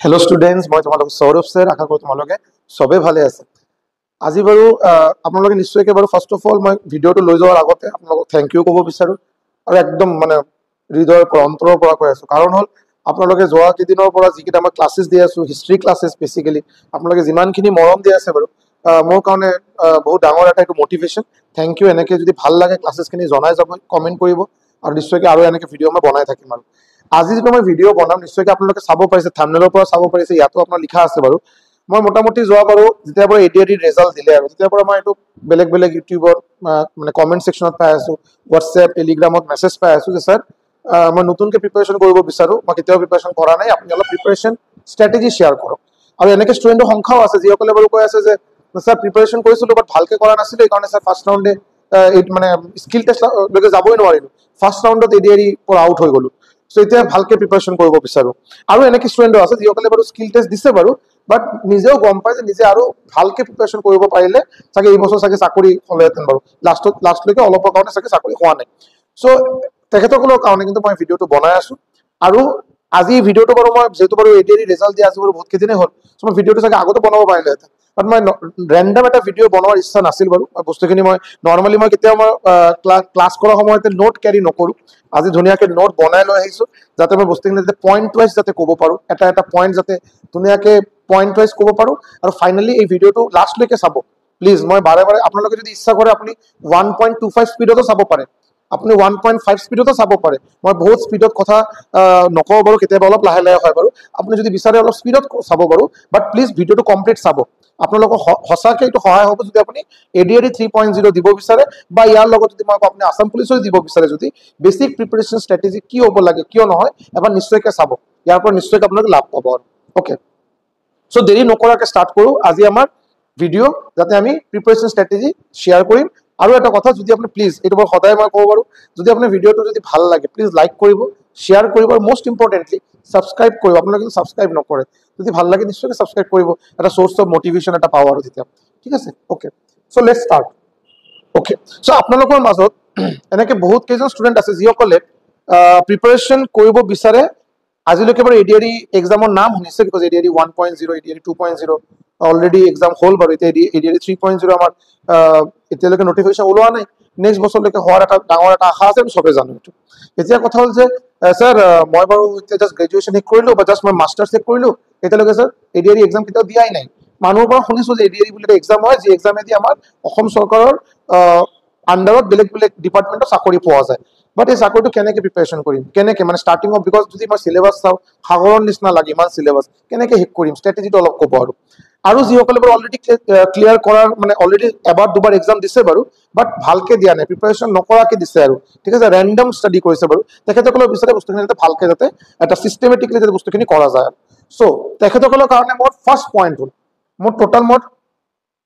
Hello students मैं तुम्हारे Saurabh sir आशा करो तुम्हारे सबे भाले আছে আজি বাৰু আপোনালোকে নিশ্চয়কৈ বাৰু ফাৰ্স্ট অফ অল মই ভিডিওটো লৈ যোৱাৰ আগতে আপোনালোকক থ্যাংক ইউ ক'ব বিচাৰো আৰু একদম মানে হৃদয়ৰ পৰা অন্তৰৰ পৰা কৈ আছো কাৰণ হল আপোনালোকে যোৱা কেইদিনৰ পৰা যিকেইটা মই ক্লাसेस দি আছো হিষ্ট্ৰী ক্লাसेस বেসিক্যালি আপোনালোকে যিমানখিনি মৰম দি আছে বাৰু মোৰ কাৰণে বহুত ডাঙৰ এটা এটো মোটিভেশন থ্যাংক ইউ এনেকৈ যদি ভাল লাগে ক্লাसेसখিনি জনাই যাব কমেন্ট কৰিব আৰু নিশ্চয়কৈ আৰু এনেকৈ ভিডিও মই বনাই থাকিম আৰু আজি যেটো মই ভিডিও বনাম নিশ্চয়কৈ আপোনালোকে চাব পাৰিছে থাম্বনেলৰ পৰা চাব পাৰিছে ইয়াতো আপোনাৰ লিখা আছে বাৰু মই মোটামুটি যোৱা বাৰু যেতিয়া পৰা এডিআৰডি ৰিজাল্ট দিলে আৰু তেতিয়া পৰা মই এটো বেলেগ বেলেগ ইউটিউবৰ মানে কমেন্ট সেকশনত পাই আছো WhatsApp টেলিগ্ৰামত মেছেজ পাই আছো যে স্যাৰ মই নতুনকৈ প্ৰিপাৰেচন কৰিব বিচাৰো মই কেতিয়াও প্ৰিপাৰেচন কৰা নাই আপুনি অলপ প্ৰিপাৰেচন স্ট্ৰেটেজি শেয়াৰ কৰক আৰু এনেকৈ ষ্টুডেন্টৰ সংখ্যাও আছে যিসকলে বাৰু কৈ আছে যে স্যাৰ প্ৰিপাৰেচন কৰিছিলো বাট ভালকৈ কৰা নাছিলো এই কাৰণে স্যাৰ ফাৰ্স্ট ৰাউণ্ডে মানে স্কিল টেষ্ট লৈকে যাবই নোৱাৰিলো ফাৰ্স্ট ৰাউণ্ডত এডিআৰডি পৰা আউট হৈ গলো সো এতিয়া ভালকৈ প্ৰিপাৰেচন কৰিব বিচাৰো আৰু এনেকৈ ষ্টুডেন্ট আছে যিসকলে বাৰু স্কিল টেষ্ট দিছে বাৰু বাট নিজেও গম পায় যে নিজে আৰু ভালকৈ প্ৰিপাৰেচন কৰিব পাৰিলে চাগে এই বছৰ চাগে চাকৰি হলেহেঁতেন বাৰু লাষ্টলৈকে অলপৰ কাৰণে চাগে চাকৰি হোৱা নাই সো তেখেতসকলৰ কাৰণে কিন্তু মই ভিডিওটো বনাই আছো আৰু আজি ভিডিওটো বাৰু মই যেহেতু বাৰু এডিআৰডি ৰিজাল্ট দিয়া আজি বাৰু বহুত কেইদিনে হ'ল সো মই ভিডিওটো চাগে আগতে বনাব পাৰিলেহেঁতেন বাট মই ৰেন্ডম এটা ভিডিও বনোৱাৰ ইচ্ছা নাছিল বাৰু বস্তুখিনি মই নৰ্মালি মই কেতিয়াও মই ক্লাছ কৰাৰ সময়তে নোট ক্যাৰি নকৰো আজি ধুনীয়াকৈ নোট বনাই লৈ আহিছো যাতে মই বস্তুখিনি যাতে পইণ্ট ওয়াইজ যাতে ক'ব পাৰো এটা এটা পইণ্ট যাতে ধুনীয়াকৈ পইণ্ট ওয়াইজ ক'ব পাৰো আৰু ফাইনালি এই ভিডিওটো লাষ্টলৈকে চাব প্লিজ মই বাৰে বাৰে আপোনালোকে যদি ইচ্ছা কৰে আপুনি 1.25 স্পিডতো চাব পাৰে আপুনি 1.5 স্পিডতো চাব পাৰে মই বহুত স্পিডত কথা নকওঁ বাৰু কেতিয়াবা অলপ লাহে লাহে হয় বাৰু আপুনি যদি বিচাৰে অলপ স্পিডত চাব বাৰু বাট প্লিজ ভিডিওটো কমপ্লিট চাব আপোনালোকক হসাকে এটো সহায় হ'ব যদি আপুনি এডিআৰডি 3.0 দিব বিচাৰে বা ইয়াৰ লগত যদি মই আপুনি আসাম পুলিচৰ দিব বিচাৰে যদি বেসিক প্ৰিপাৰেচন স্ট্ৰেটেজি কি হ'ব লাগে কিয় নহয় এবাৰ নিশ্চয়কৈ চাব ইয়াৰ পৰা নিশ্চয়কৈ আপোনালোকে লাভ পাব ওকে সো দেৰি নকৰাকৈ স্টাৰ্ট কৰো আজি আমাৰ ভিডিও যাতে আমি প্ৰিপাৰেচন স্ট্ৰেটেজি শেয়াৰ কৰিম আৰু এটা কথা যদি আপুনি প্লিজ এটো মই সদায় মই কওঁ বাৰু যদি আপুনি ভিডিওটো যদি ভাল লাগে প্লিজ লাইক কৰিব শেয়াৰ কৰিব আৰু মোস্ট ইম্পৰ্টেন্টলি সাবস্ক্ৰাইব কৰিব আপোনালোকে যদি সাবস্ক্ৰাইব নকৰে যদি ভাল লাগে নিশ্চয়কৈ সাবস্ক্ৰাইব কৰিব এটা সোৰ্স অফ মোটিভেশন এটা পাও আৰু তেতিয়া ঠিক আছে okay so let's start okay so আপোনালোকৰ মাজত এনেকৈ বহুত কেইজন ষ্টুডেন্ট আছে যিসকলে প্ৰিপাৰেচন কৰিব বিচাৰে আজিলৈকে বাৰু এডিআৰডি এক্সামৰ নাম শুনিছে বিকজ এডিআৰডি 1.0 এডিআৰডি 2.0 অলৰেডি এক্সাম হ'ল বাৰু এতিয়া এডিআৰডি 3.0 আমাৰ এতিয়ালৈকে নটিফিকেশন ওলোৱা নাই নেক্সট বছৰলৈকে হোৱাৰ এটা ডাঙৰ এটা আশা আছে আমি সবে জানো এইটো এতিয়া কথা হ'ল যে স্যাৰ মই বাৰু এতিয়া জাস্ট গ্ৰেজুৱেচন শেষ কৰিলো বা জাস্ট মই মাষ্টাৰ্ছ শেষ কৰিলো এতিয়ালৈকে স্যাৰ এডিআৰডি এক্সাম কেতিয়াও দিয়াই নাই মানুহৰ পৰা শুনিছো যে এডিআৰডি বুলি এটা এক্সাম হয় যি এক্সামেদি আমাৰ অসম চৰকাৰৰ আন্ডাৰত বেলেগ বেলেগ ডিপাৰ্টমেণ্টৰ চাকৰি পোৱা যায় বাট এই চাকৰিটো কেনেকৈ প্ৰিপাৰেচন কৰিম কেনেকৈ মানে ষ্টাৰ্টিং অফ বিকজ যদি মই সিলেবাস চাওঁ সাগৰৰ নিচিনা লাগে ইমান সিলেবাস কেনেকৈ শেষ কৰিম ষ্ট্ৰেটেজিটো অলপ ক'ব আৰু যিসকলে বাৰু অলৰেডি ক্লিয়াৰ কৰাৰ মানে অলৰেডি এবাৰ দুবাৰ এক্সাম দিছে বাৰু বাট ভালকৈ দিয়া নাই প্ৰিপাৰেচন নকৰাকৈ দিছে আৰু ঠিক আছে ৰেণ্ডম ষ্টাডি কৰিছে বাৰু তেখেতসকলে বিচাৰে বস্তুখিনি যাতে ভালকৈ যাতে এটা চিষ্টেমেটিকলি যাতে বস্তুখিনি কৰা যায় সো তেখেতসকলৰ কাৰণে মোৰ ফাৰ্ষ্ট পইণ্ট হ'ল মোৰ টোটাল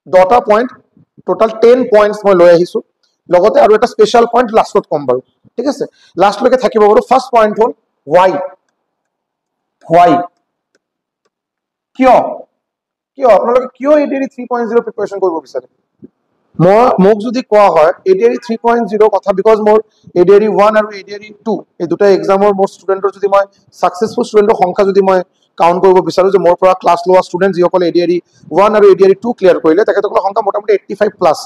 10টা পইণ্ট টোটাল 10 পইণ্টছ মই লৈ আহিছো লগতে আৰু এটা স্পেশাল পইণ্ট লাষ্টত কম বাৰু ঠিক আছে লাষ্টলৈকে থাকিব বাৰু ফাৰ্ষ্ট পইণ্ট হ'ল why কিয় আপোনালোকে কিয় এডিআৰডি 3.0 প্ৰিপাৰেচন কৰিব বিচাৰে মোক যদি কোৱা হয় এডিআৰডি 3.0 কথা বিকজ মোৰ এডিআৰডি 1 আৰু এডিআৰডি 2 এই দুটা এক্সামৰ মোৰ ষ্টুডেন্টৰ যদি মই সাকসেসফুল ষ্টুডেন্টৰ সংখ্যা যদি মই কাউন্ট কৰিব বিচাৰো যে মোৰ পৰা ক্লাছ লোৱা ষ্টুডেন্ট যিসকলে এডিআৰডি 1 আৰু এডিআৰডি 2 ক্লিয়াৰ কৰিলে তেখেতসকলৰ সংখ্যা মোটামুটি 85 প্লাস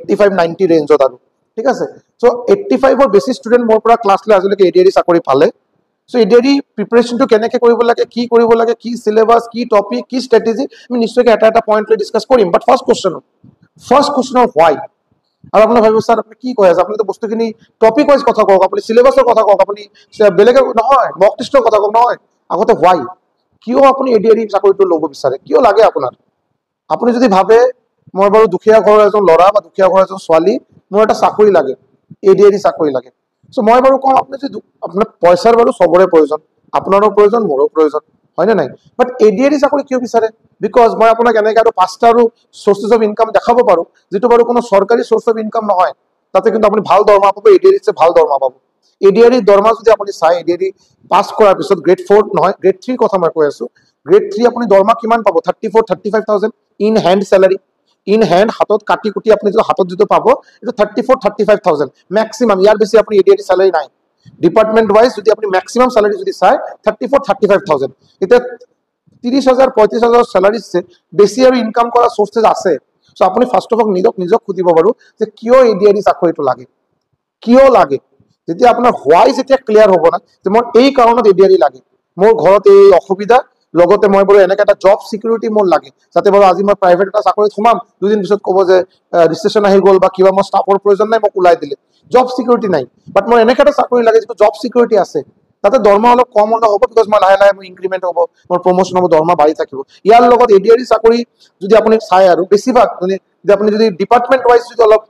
85-90 ৰেঞ্জত আৰু ঠিক আছে সো 85 ৰ বেছি ষ্টুডেন্ট মোৰ পৰা ক্লাছ লৈ আজিলৈকে এডিআৰডি চাকৰি পালে সো এডিআৰডি প্ৰিপাৰেচনটো কেনেকৈ কৰিব লাগে কি কৰিব লাগে কি সিলেবাস কি টপিক কি ষ্ট্ৰেটেজি আমি নিশ্চয়কৈ এটা এটা পইণ্ট লৈ ডিসকাস কৰিম বাট ফাৰ্ষ্ট কোৱেশ্চন why আৰু আপুনি ভাবিব স্যাৰ আপুনি কি কৈ আছে আপুনি তো বস্তুখিনি টপিক ওয়াইজ কথা কওক আপুনি সিলেবাসৰ কথা কওক আপুনি বেলেগ নহয় মক টেষ্টৰ কথা কওক নহয় আগতে why কিয় আপুনি এডিআৰডি চাকৰিটো ল'ব বিচাৰে কিয় লাগে আপোনাৰ আপুনি যদি ভাবে মই বাৰু দুখীয়া ঘৰৰ এজন ল'ৰা বা দুখীয়া ঘৰৰ এজন ছোৱালী মোৰ এটা চাকৰি লাগে এডিআৰডি চাকৰি লাগে সো মই বাৰু কম আপুনি যদি আপোনাৰ পইচাৰ বাৰু সবৰে প্ৰয়োজন আপোনাৰো প্ৰয়োজন মোৰো প্ৰয়োজন হয় না নাই বাট এডিআৰডি চাকৰি কিয় বিচাৰে বিকজ মই আপোনাক এনেকৈ আৰু 5টা আৰু সোৰ্সেস অফ ইনকাম দেখাব পাৰো যেটো বাৰু কোনো সৰকাৰি সোৰ্স অফ ইনকাম নহয় তাতে কিন্তু আপুনি ভাল দৰমহা পাব এডিআৰডি ছে ভাল দৰমহা পাব এডিআৰডি দৰমহা যদি আপুনি চাই এডিআৰডি পাস কৰাৰ পিছত গ্ৰেড 4 নহয় গ্ৰেড 3 কথা মই কৈ আছো গ্ৰেড 3 আপুনি দৰমহা কিমান পাব 34-35,000 in hand salary in hand হাতত কাটি কুটি আপুনি যদি হাতত যেটো পাব এটো 34-35,000 ম্যাক্সিমাম ইয়াৰ বেছি আপুনি এডিআৰডি স্যালারি নাই ডিপার্টমেন্ট ওয়াইজ যদি আপনি ম্যাক্সিমাম স্যালারি যদি চাই 34-35,000 এটা 30,000 35,000 স্যালারিছে বেছি আৰু ইনকাম কৰা সোৰ্সেস আছে সো আপুনি ফাৰ্স্ট অফ অল নিজক খুদিব পাৰো যে কিয় এডিআৰই চাকৰিটো লাগে কিয় লাগে যেতিয়া আপোনাৰ হোৱাই যেতিয়া ক্লিয়াৰ হ'ব না যে মোৰ এই কাৰণত এডিআৰই লাগে মোৰ ঘৰত এই অসুবিধা লগতে মই বাৰু এনেকা এটা জব সিকিউৰিটি মোৰ লাগে যাতে বাৰু আজি মই প্ৰাইভেট এটা চাকৰিত সোমাম দুদিন পিছত ক'ব যে ৰেজিষ্ট্ৰেচন আহি গ'ল বা কিবা মই ষ্টাফৰ প্ৰয়োজন নাই মোক ওলাই দিলে জব সিকিউৰিটি নাই বাট মোৰ এনেকা এটা চাকৰি লাগে যিটো জব সিকিউৰিটি আছে তাতে দৰমহা অলপ কম হ'লে হ'ব বিকজ মই লাহে লাহে মোৰ ইনক্ৰিমেন্ট হ'ব মোৰ প্ৰমোশন হ'ব দৰমহা বাঢ়ি থাকিব ইয়াৰ লগত এডিআৰই চাকৰি যদি আপুনি চাই আৰু বেছিভাগ মানে যদি আপুনি যদি ডিপাৰ্টমেন্ট ওয়াইজ যদি অলপ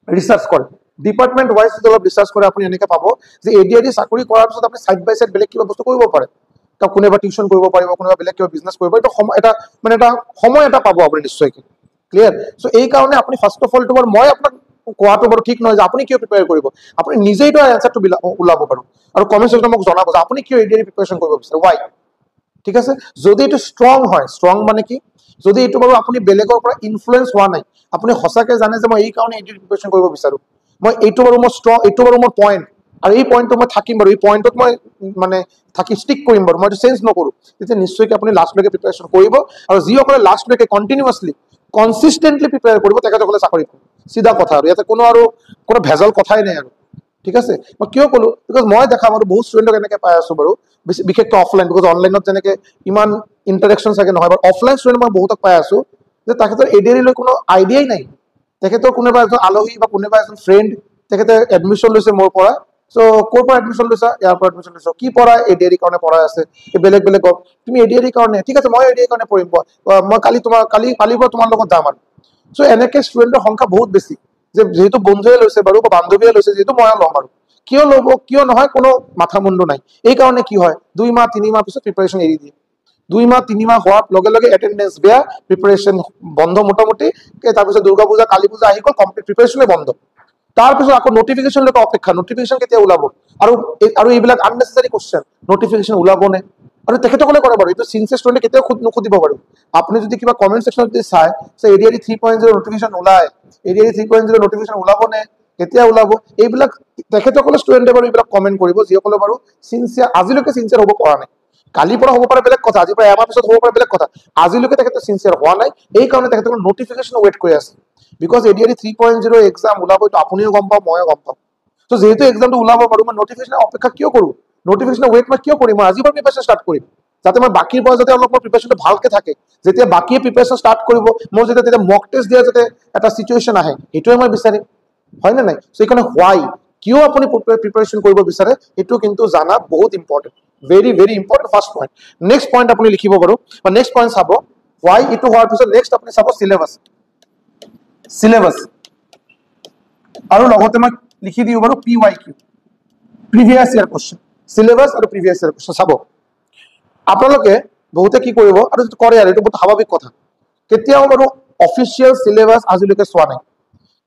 ৰিসাৰ্চ কৰে ডিপাৰ্টমেন্ট ওয়াইজ যদি অলপ ৰিসাৰ্চ কৰে আপুনি এনেকে পাব যে এডিআৰই চাকৰি কৰাৰ পিছত আপুনি সাইড বাই সাইড বেলেগ কিবা বস্তু কৰিব পাৰে তা কোনোবা টিউশন কৰিব পাৰিব কোনোবা বেলেগ কিবা বিজনেস কৰিব এটা সময় এটা পাব আপুনি নিশ্চয়কৈ ক্লিয়াৰ সো এই কাৰণে আপুনি ফাৰ্স্ট অফ অল তোমাৰ মই আপোনাক কোৱাটো বাৰু ঠিক নহয় যে আপুনি কিয় প্ৰিপেয়াৰ কৰিব আপুনি নিজেই তো এনসাৰটো ওলাব পাৰো আৰু কমেন্ট সেকশনত মোক জনাব যে আপুনি কিয় এডিআৰই প্ৰিপাৰেচন কৰিব বিচাৰে why ঠিক আছে যদি এটো স্ট্ৰং হয় স্ট্ৰং মানে কি যদি এটো বাৰু আপুনি বেলেগৰ পৰা ইনফ্লুয়েন্স হোৱা নাই আপুনি হসাকে জানে যে মই এই কাৰণে এডিআৰই প্ৰিপাৰেচন কৰিব বিচাৰো মই এইটো বাৰু মই স্ট্ৰং এইটো বাৰু মোৰ পইণ্ট আৰু এই পইণ্টটো মই থাকিম বাৰু এই পইণ্টত মই মানে থাকি ষ্টিক কৰিম বাৰু মই চেঞ্জ নকৰো তেতিয়া নিশ্চয়কৈ আপুনি লাষ্টলৈকে প্ৰিপাৰেচন কৰিব আৰু যিসকলে লাষ্টলৈকে কণ্টিনিউয়াছলি কনসিস্টেন্টলি প্ৰিপেয়াৰ কৰিব তেখেতসকলে চাকৰি পাব সিধা কথা আৰু ইয়াতে কোনো ভেজাল কথাই নাই আৰু ঠিক আছে মই কিয় ক'লো বিকজ মই দেখা বাৰু বহুত ষ্টুডেণ্টক এনেকৈ পাই আছো বাৰু বিশেষকৈ অফলাইন বিকজ অনলাইনত যেনেকৈ ইমান ইণ্টাৰেকশ্যন চাগে নহয় বাৰু অফলাইন ষ্টুডেণ্ট মই বহুতক পাই আছো যে তেখেতৰ এডিআৰই লৈ কোনো আইডিয়াই নাই তেখেতৰ কোনোবা এজন আলহী বা কোনোবা এজন ফ্ৰেণ্ড তেখেতে এডমিশ্যন লৈছে মোৰ পৰা সো ক'ৰ পৰা এডমিশ্যন লৈছা ইয়াৰ পৰা এডমিশ্যন লৈছো কি পঢ়াই এডিআৰই কাৰণে পঢ়াই আছে বেলেগ বেলেগ তুমি এডিআৰই কাৰণে ঠিক আছে মই এডিআৰই কাৰণে পঢ়িম মই কালিৰ পৰা তোমাৰ লগত যাম আৰু সো এনেকৈ ষ্টুডেণ্টৰ সংখ্যা বহুত বেছি যে যেহেতু বন্ধুৱে লৈছে বাৰু বা বান্ধৱীয়ে লৈছে যেহেতু মই ল'ম আৰু কিয় ল'ব কিয় নহয় কোনো মাথা মুণ্ড নাই এই কাৰণে কি হয় 2 মাহ 3 মাহ পিছত প্ৰিপাৰেচন এৰি দিয়ে 2 মাহ 3 মাহ হোৱাৰ লগে লগে এটেন্ডেন্স বেয়া প্ৰিপাৰেচন বন্ধ মোটামুটি তাৰপিছত দুৰ্গা পূজা কালী পূজা আহি গ'ল কমপ্লিট প্ৰিপাৰেচনে বন্ধ তাৰপিছত আকৌ নটিফিকেশ্যন লৈকে অপেক্ষা নটিফিকেশ্যন কেতিয়া ওলাব আৰু এইবিলাক আননেচেসাৰী কোৱেশ্চন নটিফিকেশ্যন ওলাব নে আৰু তেখেতসকলে কৰে বাৰু এইটো চিনচিয়াৰ ষ্টুডেণ্টে কেতিয়াও নুসুধিব বাৰু আপুনি যদি কিবা কমেণ্ট ছেকশ্যনত যদি চাই যে এডিআৰই 3.0 নটিফিকেশ্যন ওলায় এডিআৰই 3.0 নটিফিকেশ্যন ওলাব নে কেতিয়া ওলাব এইবিলাক তেখেতসকলে ষ্টুডেণ্টে বাৰু এইবিলাক কমেণ্ট কৰিব যিসকলে বাৰু চিনচিয়াৰ আজিলৈকে চিনচিয়াৰ হ'ব পৰা নাই কালিৰ পৰা হ'ব পাৰে বেলেগ কথা আজিৰ পৰা এমাহ পিছত হ'ব পাৰে বেলেগ কথা আজিলৈকে তেখেতে চিনচিয়াৰ হোৱা নাই এই কাৰণে তেখেতসকলে নটিফিকেশ্যন ৱেইট কৰি আছে বিকজ এডিআৰই 3.0 এক্সাম ওলাব এইটো আপুনিও গম পাব ময়ো গম পাম তো যেহেতু এক্সামটো ওলাব বাৰু মই নটিফিকেশ্যন অপেক্ষা কিয় কৰোঁ নটিফিকেশ্যন ৱেইট মই কিয় কৰিম মই আজিৰ পৰা প্ৰিপাৰেচন ষ্টাৰ্ট কৰিম যাতে মই বাকীৰ পৰা যাতে অলপ মোৰ প্ৰিপাৰেচনটো ভালকে থাকে যেতিয়া বাকীয়ে প্ৰিপাৰেচন ষ্টাৰ্ট কৰিব মোৰ যেতিয়া মক টেষ্ট দিয়া যাতে এটা চিটুৱেশ্যন আহে সেইটোৱে মই বিচাৰিম হয় নে নাই সো এইকাৰণে হোৱাই কিয় আপুনি প্ৰিপাৰেচন কৰিব বিচাৰে এইটো কিন্তু জানা বহুত important very very important first point next point আপুনি লিখিব বাৰু বা নেক্সট পইণ্ট চাব হোৱাই এইটো হোৱাৰ পিছত নেক্সট আপুনি চাব চিলেবাছ আৰু লগতে মই লিখি দিওঁ বাৰু PYQ previous year question syllabus আৰু প্ৰিভিয়াছ ইয়াৰ কোৱেশ্চন চাব আপোনালোকে বহুতে কি কৰিব আৰু কৰে আৰু এইটো বহুত স্বাভাৱিক কথা কেতিয়াও বাৰু অফিচিয়েল চিলেবাছ আজিলৈকে চোৱা নাই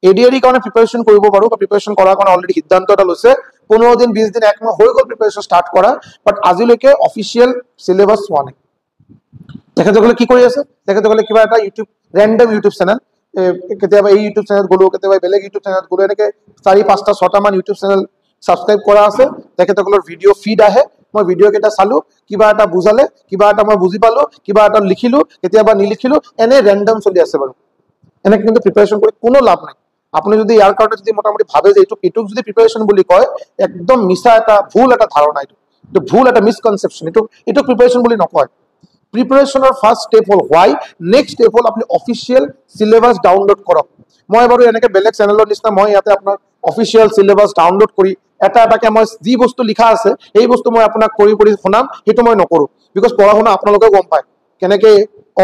এডিআৰই কাৰণে প্ৰিপাৰেচন কৰিব পাৰো বা প্ৰিপাৰেচন কৰাৰ কাৰণে অলৰেডি সিদ্ধান্ত এটা লৈছে 15 দিন 20 দিন 1 মাহ হৈ গ'ল প্ৰিপাৰেচন ষ্টাৰ্ট কৰা বাট আজিলৈকে অফিচিয়েল চিলেবাছ চোৱা নাই তেখেতসকলে কি কৰি আছে তেখেতসকলে কিবা এটা ৰেণ্ডম ইউটিউব চেনেল কেতিয়াবা এই ইউটিউব চেনেল গ'লো কেতিয়াবা বেলেগ ইউটিউব চেনেল গ'লো এনেকৈ 4-5টা 6টা মান ইউটিউব চেনেল সাবস্ক্ৰাইব কৰা আছে তেখেতসকলৰ ভিডিঅ' ফিড আহে মই ভিডিঅ' কেইটা চালো কিবা এটা বুজালে কিবা এটা মই বুজি পালো কিবা এটা লিখিলো কেতিয়াবা নিলিখিলো এনে ৰেণ্ডম চলি আছে বাৰু এনেকৈ কিন্তু প্ৰিপাৰেচন কৰি কোনো লাভ নাই আপুনি যদি ইয়াৰ কাৰণে যদি মোটামুটি ভাবে যে এইটোক যদি প্ৰিপাৰেচন বুলি কয় একদম মিছা এটা ভুল এটা ধাৰণা এইটো ভুল এটা মিসকনচেপশ্যন এইটো প্ৰিপাৰেচন বুলি নকয় প্ৰিপাৰেচনৰ ফাৰ্ষ্ট ষ্টেপ হ'ল হোৱাই নেক্সট ষ্টেপ হ'ল আপুনি অফিচিয়েল চিলেবাছ ডাউনলোড কৰক মই বাৰু এনেকৈ বেলেগ চেনেলৰ নিচিনা মই ইয়াতে আপোনাৰ অফিচিয়েল চিলেবাছ ডাউনলোড কৰি এটা এটাকে মই যি বস্তু লিখা আছে সেই বস্তু মই আপোনাক কৰি শুনাম সেইটো মই নকৰোঁ বিকজ পঢ়া শুনা আপোনালোকেও গম পায় কেনেকৈ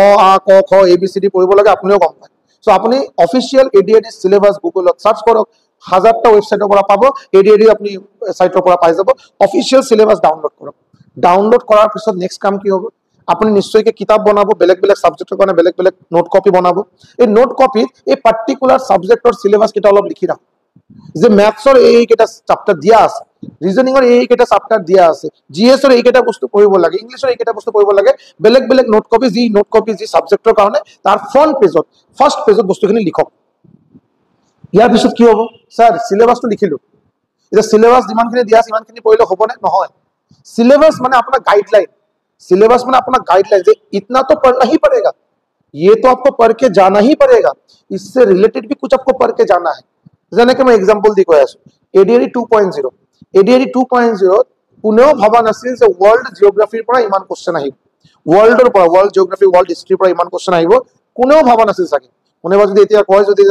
অ ক খ ABCD পঢ়িব লাগে আপুনিও গম পায় সো আপুনি অফিচিয়েল এডিআৰই চিলেবাছ গুগলত চাৰ্চ কৰক 1000টা ৱেবছাইটৰ পৰা পাব এডিআৰই আপুনি চাইটৰ পৰা পাই যাব অফিচিয়েল চিলেবাছ ডাউনলোড কৰক ডাউনলোড কৰাৰ পিছত নেক্সট কাম কি হ'ব আপুনি নিশ্চয়কৈ কিতাপ বনাব বেলেগ বেলেগ সাবজেক্টৰ কাৰণে বেলেগ বেলেগ নোট কপি বনাব এই নোট কপিত এই পাৰ্টিকুলাৰ সাবজেক্টৰ চিলেবাছ কেইটা অলপ লিখি ৰাখক যে ম্যাথছৰ এইকেইটা চাপ্টাৰ দিয়া আছে ৰিজনিঙৰ এইকেইটা চাপ্টাৰ দিয়া আছে GSৰ এইকেইটা বস্তু পঢ়িব লাগে ইংলিছৰ এইকেইটা বস্তু পঢ়িব লাগে বেলেগ বেলেগ নোট কপি যি সাবজেক্টৰ কাৰণে তাৰ ফ্ৰণ্ট পেজত ফাৰ্ষ্ট পেজত বস্তুখিনি লিখক ইয়াৰ পিছত কি হ'ব স্যাৰ চিলেবাছটো লিখিলো এতিয়া চিলেবাছ যিমানখিনি দিয়া আছে ইমানখিনি পঢ়িলে হ'বনে নহয় চিলেবাছ মানে আপোনাৰ গাইডলাইন सिलेबस में अपना गाइडलाइन इतना तो पढ़ना ही पड़ेगा, ये तो आपको पढ़ के जाना ही पड़ेगा, इससे रिलेटेड भी कुछ आपको पढ़ के जाना है। যেনেকে মই এক্সাম্পল দি কৈ আছো এডিআরই 2.0 এডিআরই 2.0 কোনেও ভাবা নাছিল যে ওয়ার্ল্ড জিওগ্ৰাফিৰ পৰা ইমান কোশ্চেন আহিব, ওয়াৰ্ল্ডৰ পৰা ওয়াৰ্ল্ড জিওগ্ৰাফি ওয়াৰ্ল্ড হিষ্ট্ৰীৰ পৰা ইমান কোশ্চেন আহিব কোনেও ভাবা নাছিল চাগে। কোনেবা যদি এতিয়া কয় যদি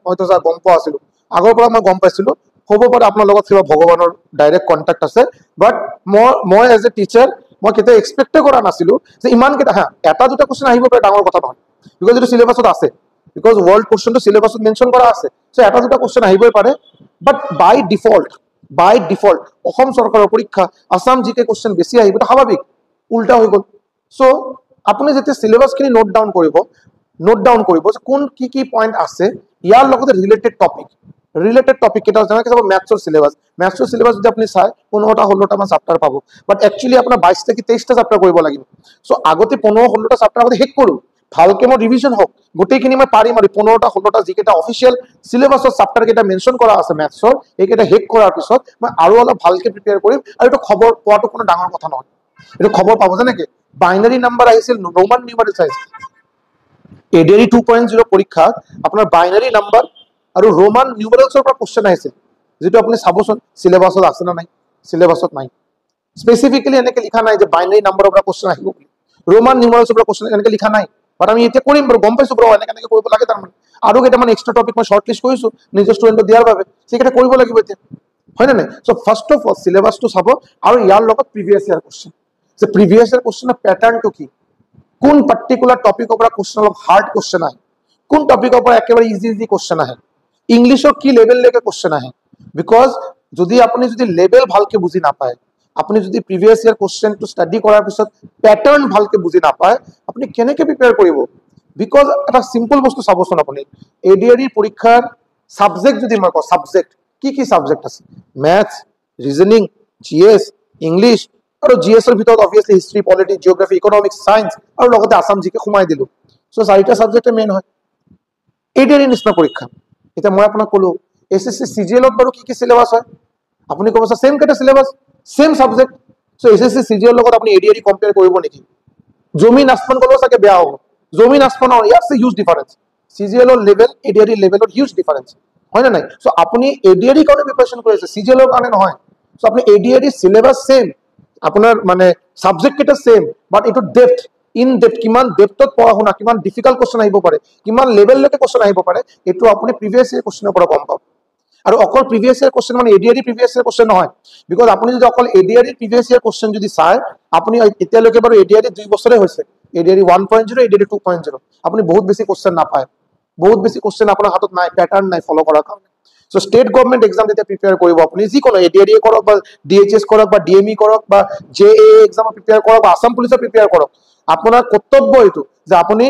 মইতো গম পোৱা আছিলো, আগৰ পৰা মই গম পাইছিলো, হ'ব পাৰে আপোনাৰ লগত কিবা ভগৱানৰ ডাইৰেক্ট কন্টাক্ট আছে, বাট মই এজ এ টিচাৰ মই কেতিয়া এক্সপেক্টে কৰা নাছিলো যে ইমান কেইটা এটা দুটা কোশ্চেন আহিব পাৰে ডাঙৰ কথা নহয়, বিকজ এইটো সিলেবাসত আছে, বিকজ ওয়াৰ্ল্ড কোশ্চেনটো সিলেবাসত মেনশন কৰা আছে। সো এটা দুটা কোশ্চেন আহিবই পাৰে, বাট বাই ডিফল্ট অসম চৰকাৰৰ পৰীক্ষা আসাম জিকে কোশ্চেন বেছি আহিব, এটা স্বাভাৱিক, উল্টা হৈ গ'ল। সো আপুনি যেতিয়া সিলেবাসখিনি নোট ডাউন কৰিব যে কোন কি পইণ্ট আছে, ইয়াৰ লগতে ৰিলেটেড টপিক কেইটা যেনেকৈ চাব মেথছৰ সিলেবাস যদি আপুনি চাই 15টা 16টা মান চেপ্টাৰ পাব, বাট একচুৱেলি আপোনাৰ 22টা কি 23টা চেপ্টাৰ কৰিব লাগিব। সো আগতে 15-16টা চেপ্টাৰ আগতে শেষ কৰোঁ, ভালকে মোৰ ৰিভিজন হোক, গোটেইখিনি মই পাৰিম আৰু 15টা 16টা যিকেইটা অফিচিয়েল সিলেবাসৰ চেপ্টাৰ কেইটা মেনশন কৰা আছে মেথছৰ, এইকেইটা শেষ কৰাৰ পিছত মই আৰু অলপ ভালকে প্ৰিপেয়াৰ কৰিম। আৰু এইটো খবৰ পোৱাটো কোনো ডাঙৰ কথা নহয়, এইটো খবৰ পাব যেনেকে বাইনাৰী নাম্বাৰ আহিছিল, ৰোমান নিউমাৰেল আহিছিল। এডিআৰই 2.0 পৰীক্ষাত আপোনাৰ বাইনাৰী নাম্বাৰ আৰু ৰোমান নিউমাৰেলছৰ পৰা কোশ্চেন আহিছিল, যেটো আপুনি চাবচোন সিলেবাসত আছে না নাই, সিলেবাসত নাই। স্পেসিফিক্যালি এনেকে লিখা নাই যে বাইনাৰী নাম্বাৰৰ পৰা কোশ্চেন আহিব বুলি, ৰোমান নিউমাৰেলছৰ পৰা কোশ্চেন এনেকে লিখা নাই। বাট আমি এতিয়া কৰিম বাৰু, গম পাইছো বাৰু এনেকে কৰিব লাগে। তাৰমানে আৰু কেইটামান এক্সট্ৰা টপিক মই শৰ্ট লিষ্ট কৰিছো নিজৰ ষ্টুডেণ্টক দিয়াৰ বাবে, সেইকেইটা কৰিব লাগিব এতিয়া, হয় নে নাই? সো ফাৰ্ষ্ট অফ অল সিলেবাসটো চাব আৰু ইয়াৰ লগত প্ৰিভিয়াছ ইয়াৰ কোশ্চেন, যে প্ৰিভিয়াছ ইয়াৰ কোশ্চেনৰ প্যাটাৰ্নটো কি, কোন পাৰ্টিকুলাৰ টপিকৰ পৰা কোশ্চেন অলপ হাৰ্ড কোশ্চেন আহে, কোন টপিকৰ পৰা একেবাৰে ইজি কোশ্চেন আহে, ইংলিছৰ কি লেভেললৈকে কোশ্চেন আহে। বিকজ যদি আপুনি লেভেল ভালকে বুজি নাপায়, আপুনি যদি প্ৰিভিয়াছ ইয়াৰ কোশ্চেনটো ষ্টাডি কৰাৰ পিছত প্যাটাৰ্ন ভালকে বুজি নাপায়, আপুনি কেনেকে প্ৰিপেয়াৰ কৰিব? বিকজ এটা সিম্পল বস্তু চাবচোন, আপুনি এডিআৰই পৰীক্ষাৰ সাবজেক্ট যদি মই কওঁ, সাবজেক্ট কি সাবজেক্ট আছে, ম্যাথছ, ৰিজনিং, জিএস, ইংলিছ, আৰু জিএছৰ ভিতৰত obviously history, polity, geography, economics, science আৰু লগতে আসাম জিকে সোমাই দিলো। সো 4টা সাবজেক্টে মেইন হয় এডিআরই নিচিনা পৰীক্ষা। এতিয়া মই আপোনাক ক'লো এছএছচি সিজিএলত বাৰু কি সিলেবাস হয়, আপুনি ক'ব সেম কেইটা syllabus, same subject. So SSC CGL লগত আপুনি এডিআরই কম্পেয়াৰ কৰিব নেকি? জমিন আসমান ক'লেও চাগে বেয়া হ'ব, জমিন আসমানৰ ইয়াছে হিউজ ডিফাৰেন্স, সিজিএলৰ লেভেল এডিআৰই লেভেলৰ হিউজ ডিফাৰেন্স, হয় না নাই? সো আপুনি এডিআৰই কাৰণে প্ৰিপাৰেচন কৰি আছে, সিজিএলৰ কাৰণে নহয়। সো আপুনি এডিআৰই সিলেবাস সেম, আপোনাৰ মানে সাবজেক্ট কেইটা সেম, বাট এইটো ডেপথ, ইন ডেপথ, কিমান ডেপথত পঢ়া শুনা, কিমান ডিফিকাল্ট কোশ্চেন আহিব পাৰে, কিমান লেভেললৈকে কোশ্চেন আহিব পাৰে, এইটো আপুনি প্ৰিভিয়াছ ইয়াৰ কোশ্চেনৰ পৰা গম পাব। আৰু অকল প্ৰিভিয়াছ ইয়াৰ কোশ্চেন মানে এডিআৰই প্ৰিভিয়াছ ইয়াৰ কোশ্চেন নহয়, বিকজ আপুনি যদি অকল এডিআৰই প্ৰিভিয়াছ ইয়াৰ কোশ্চেন যদি চায়, আপুনি এতিয়ালৈকে বাৰু এডিআৰই 2 বছৰে হৈছে, এডিআরই 1.0 এডিআরই 2.0, আপুনি বহুত বেছি কোশ্চেন নাপায়, বহুত বেছি কোশ্চেন আপোনাৰ হাতত নাই, প্যাটাৰ্ন নাই ফলো কৰাৰ কাৰণে। সো স্টেট গভৰ্নমেন্ট এক্সাম যেতিয়া প্ৰিপেয়াৰ কৰিব আপুনি, যিকোনো এডিআৰই কৰক বা ডিএইচএস কৰক বা ডিএমই কৰক বা জেএ এক্সাম প্ৰিপেয়াৰ কৰক বা আসাম পুলিচৰ প্ৰিপেয়াৰ কৰক, আপোনাৰ কৰ্তব্য এইটো যে আপুনি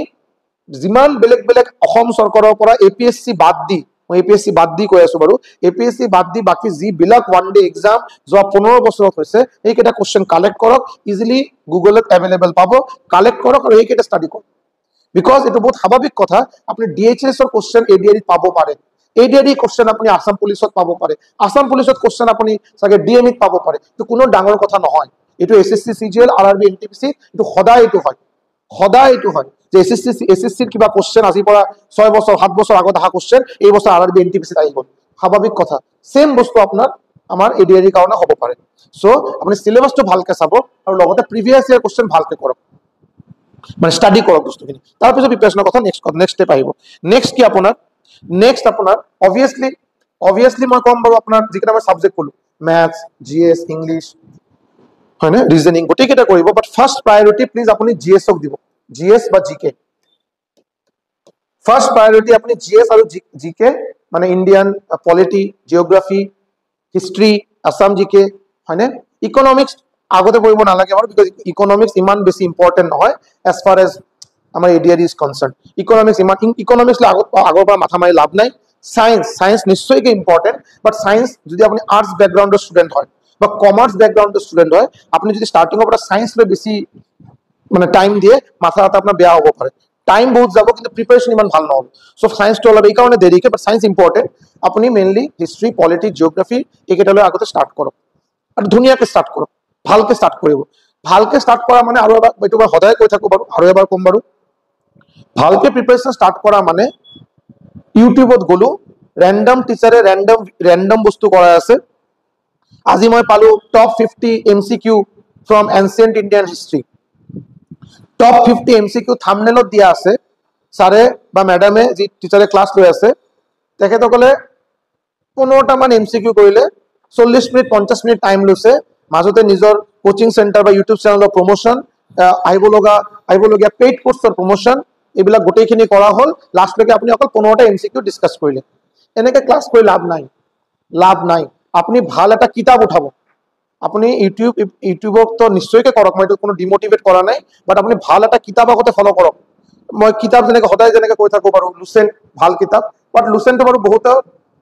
যিমান বেলেগ অসম চৰকাৰৰ পৰা এপিএসসি বাদ দি, মই এপিএসসি বাদ দি কৈ আছো বাৰু, এপিএসসি বাদ দি বাকি যিবিলাক ওৱান ডে এক্সাম যোৱা 15 বছৰত হৈছে, এইকেইটা কোশ্চেন কালেক্ট কৰক, ইজিলি গুগলত এভেইলেবল পাব, কালেক্ট কৰক আৰু এইকেইটা ষ্টাডি কৰক। বিকজ এইটো বহুত স্বাভাৱিক কথা, আপুনি ডিএইচএছৰ কোশ্চেন এডিআৰই পাব পাৰে, এডিআৰই কোশ্চেন আপুনি আসাম পুলিচত পাব পাৰে, আসাম পুলিচত কোশ্চেন আপুনি চাগে ডিএমইত পাব পাৰে, এইটো কোনো ডাঙৰ কথা নহয়। এইটো এছএছচি সিজিএল আৰআৰবি এনটিপিসি এইটো সদায় এইটো হয় যে এছএছচিৰ কিবা কোশ্চেন আজিৰ পৰা 6 বছৰ 7 বছৰ আগত অহা কোশ্চেন এই বছৰ আৰআৰবি এনটিপিসিত আহি গ'ল, স্বাভাৱিক কথা। সেম বস্তু আপোনাৰ আমাৰ এডিআৰই কাৰণে হ'ব পাৰে। সো আপুনি সিলেবাসটো ভালকে চাব আৰু লগতে প্ৰিভিয়াছ ইয়াৰ কোশ্চেন ভালকে কৰক, মানে স্টাডি কৰক বস্তুখিনি, তাৰপিছত প্ৰিপাৰেচনৰ কথা নেক্সট ষ্টেপ আহিব। নেক্সট কি আপোনাৰ অবভিয়াছলি মই কম বাৰু, আপোনাৰ যিকেইটা মই সাবজেক্ট ক'লো, ম্যাথছ, জিএস, ইংলিছ, হয় না, ৰিজনিং, গোটেইকেইটা কৰিব, বাট ফাৰ্ষ্ট প্ৰায়োৰিটি প্লিজ আপুনি জিএছক দিব, জিএস বা জিকে। ফাৰ্ষ্ট প্ৰায়োৰিটি আপুনি জিএস আৰু জিকে, মানে Indian polity, geography, history, Assam জিকে, হয়নে? ইকনমিক্স আগতে পঢ়িব নালাগে বাৰু, বিকজ ইকনমিক্স ইমান বেছি ইম্পৰ্টেণ্ট নহয় এজ ফাৰ এজ আমাৰ এডিআৰই ইজ কনসাৰ্ন। ইকনমিক্স আগৰ পৰা মাথা মাৰি লাভ নাই। সায়েন্স নিশ্চয়কৈ ইম্পৰ্টেণ্ট, বাট সায়েন্স যদি আপুনি আৰ্টছ বেকগ্ৰাউণ্ডৰ ষ্টুডেণ্ট হয় বা কমাৰ্চ বেকগ্ৰাউণ্ডৰ ষ্টুডেণ্ট হয়, আপুনি যদি ষ্টাৰ্টিঙৰ পৰা সায়েন্স লৈ বেছি মানে টাইম দিয়ে, মাথা আপোনাৰ বেয়া হ'ব পাৰে, টাইম বহুত যাব কিন্তু প্ৰিপাৰেচন ইমান ভাল নহ'ব। সো সায়েন্সটো অলপ এই কাৰণে দেৰিকে, বাট সায়েন্স ইম্পৰ্টেণ্ট। আপুনি মেইনলি হিষ্ট্ৰী, পলিটিক্স, জিঅ'গ্ৰাফি এইকেইটালৈ আগতে ষ্টাৰ্ট কৰক আৰু ধুনীয়াকৈ ষ্টাৰ্ট কৰক, ভালকে ষ্টাৰ্ট কৰিব। ভালকে স্টাৰ্ট কৰা মানে আৰু এবাৰ এইটো মই সদায় কৈ থাকো বাৰু আৰু এবাৰ কম বাৰু ভালকে প্ৰিপাৰেচন স্টার্ট করা মানে ইউটিউবত গলো র্যান্ডম টিচারে র্যান্ডম বস্তু করা আছে আজি মই পালো top 50 MCQ from ancient Indian history top 50 MCQ থাম্বনেলত দিয়া আছে সারে বা ম্যাডামে যে টিচারে ক্লাস লৈ আছে তেখেতসকলে 15টা মান এমসিকিউ কৰিলে 40 মিনিট 50 মিনিট টাইম লৈছে মাজতে নিজৰ কোচিং সেন্টাৰ বা ইউটিউব চ্যানেলৰ প্ৰমোশন আহিবলগীয়া পেইড কোৰ্সৰ প্ৰমোশন এইবিলাক গোটেইখিনি কৰা হল লাষ্টলৈকে আপুনি অকল 15টা এমসিকিউ ডিসকাস কৰিলে এনেকে ক্লাস কৰি লাভ নাই আপুনি ভাল এটা কিতাপ উঠাব আপুনি ইউটিউবক তো নিশ্চয়কৈ কৰক মই কোনো ডিমোটিভেট কৰা নাই বাট আপুনি ভাল এটা কিতাপ আগতে ফলো কৰক মই কিতাপ যেনেকৈ সদায় যেনেকৈ কৈ থাকো বাৰু লুসেন্ট ভাল কিতাপ বাট লুসেন্টটো বাৰু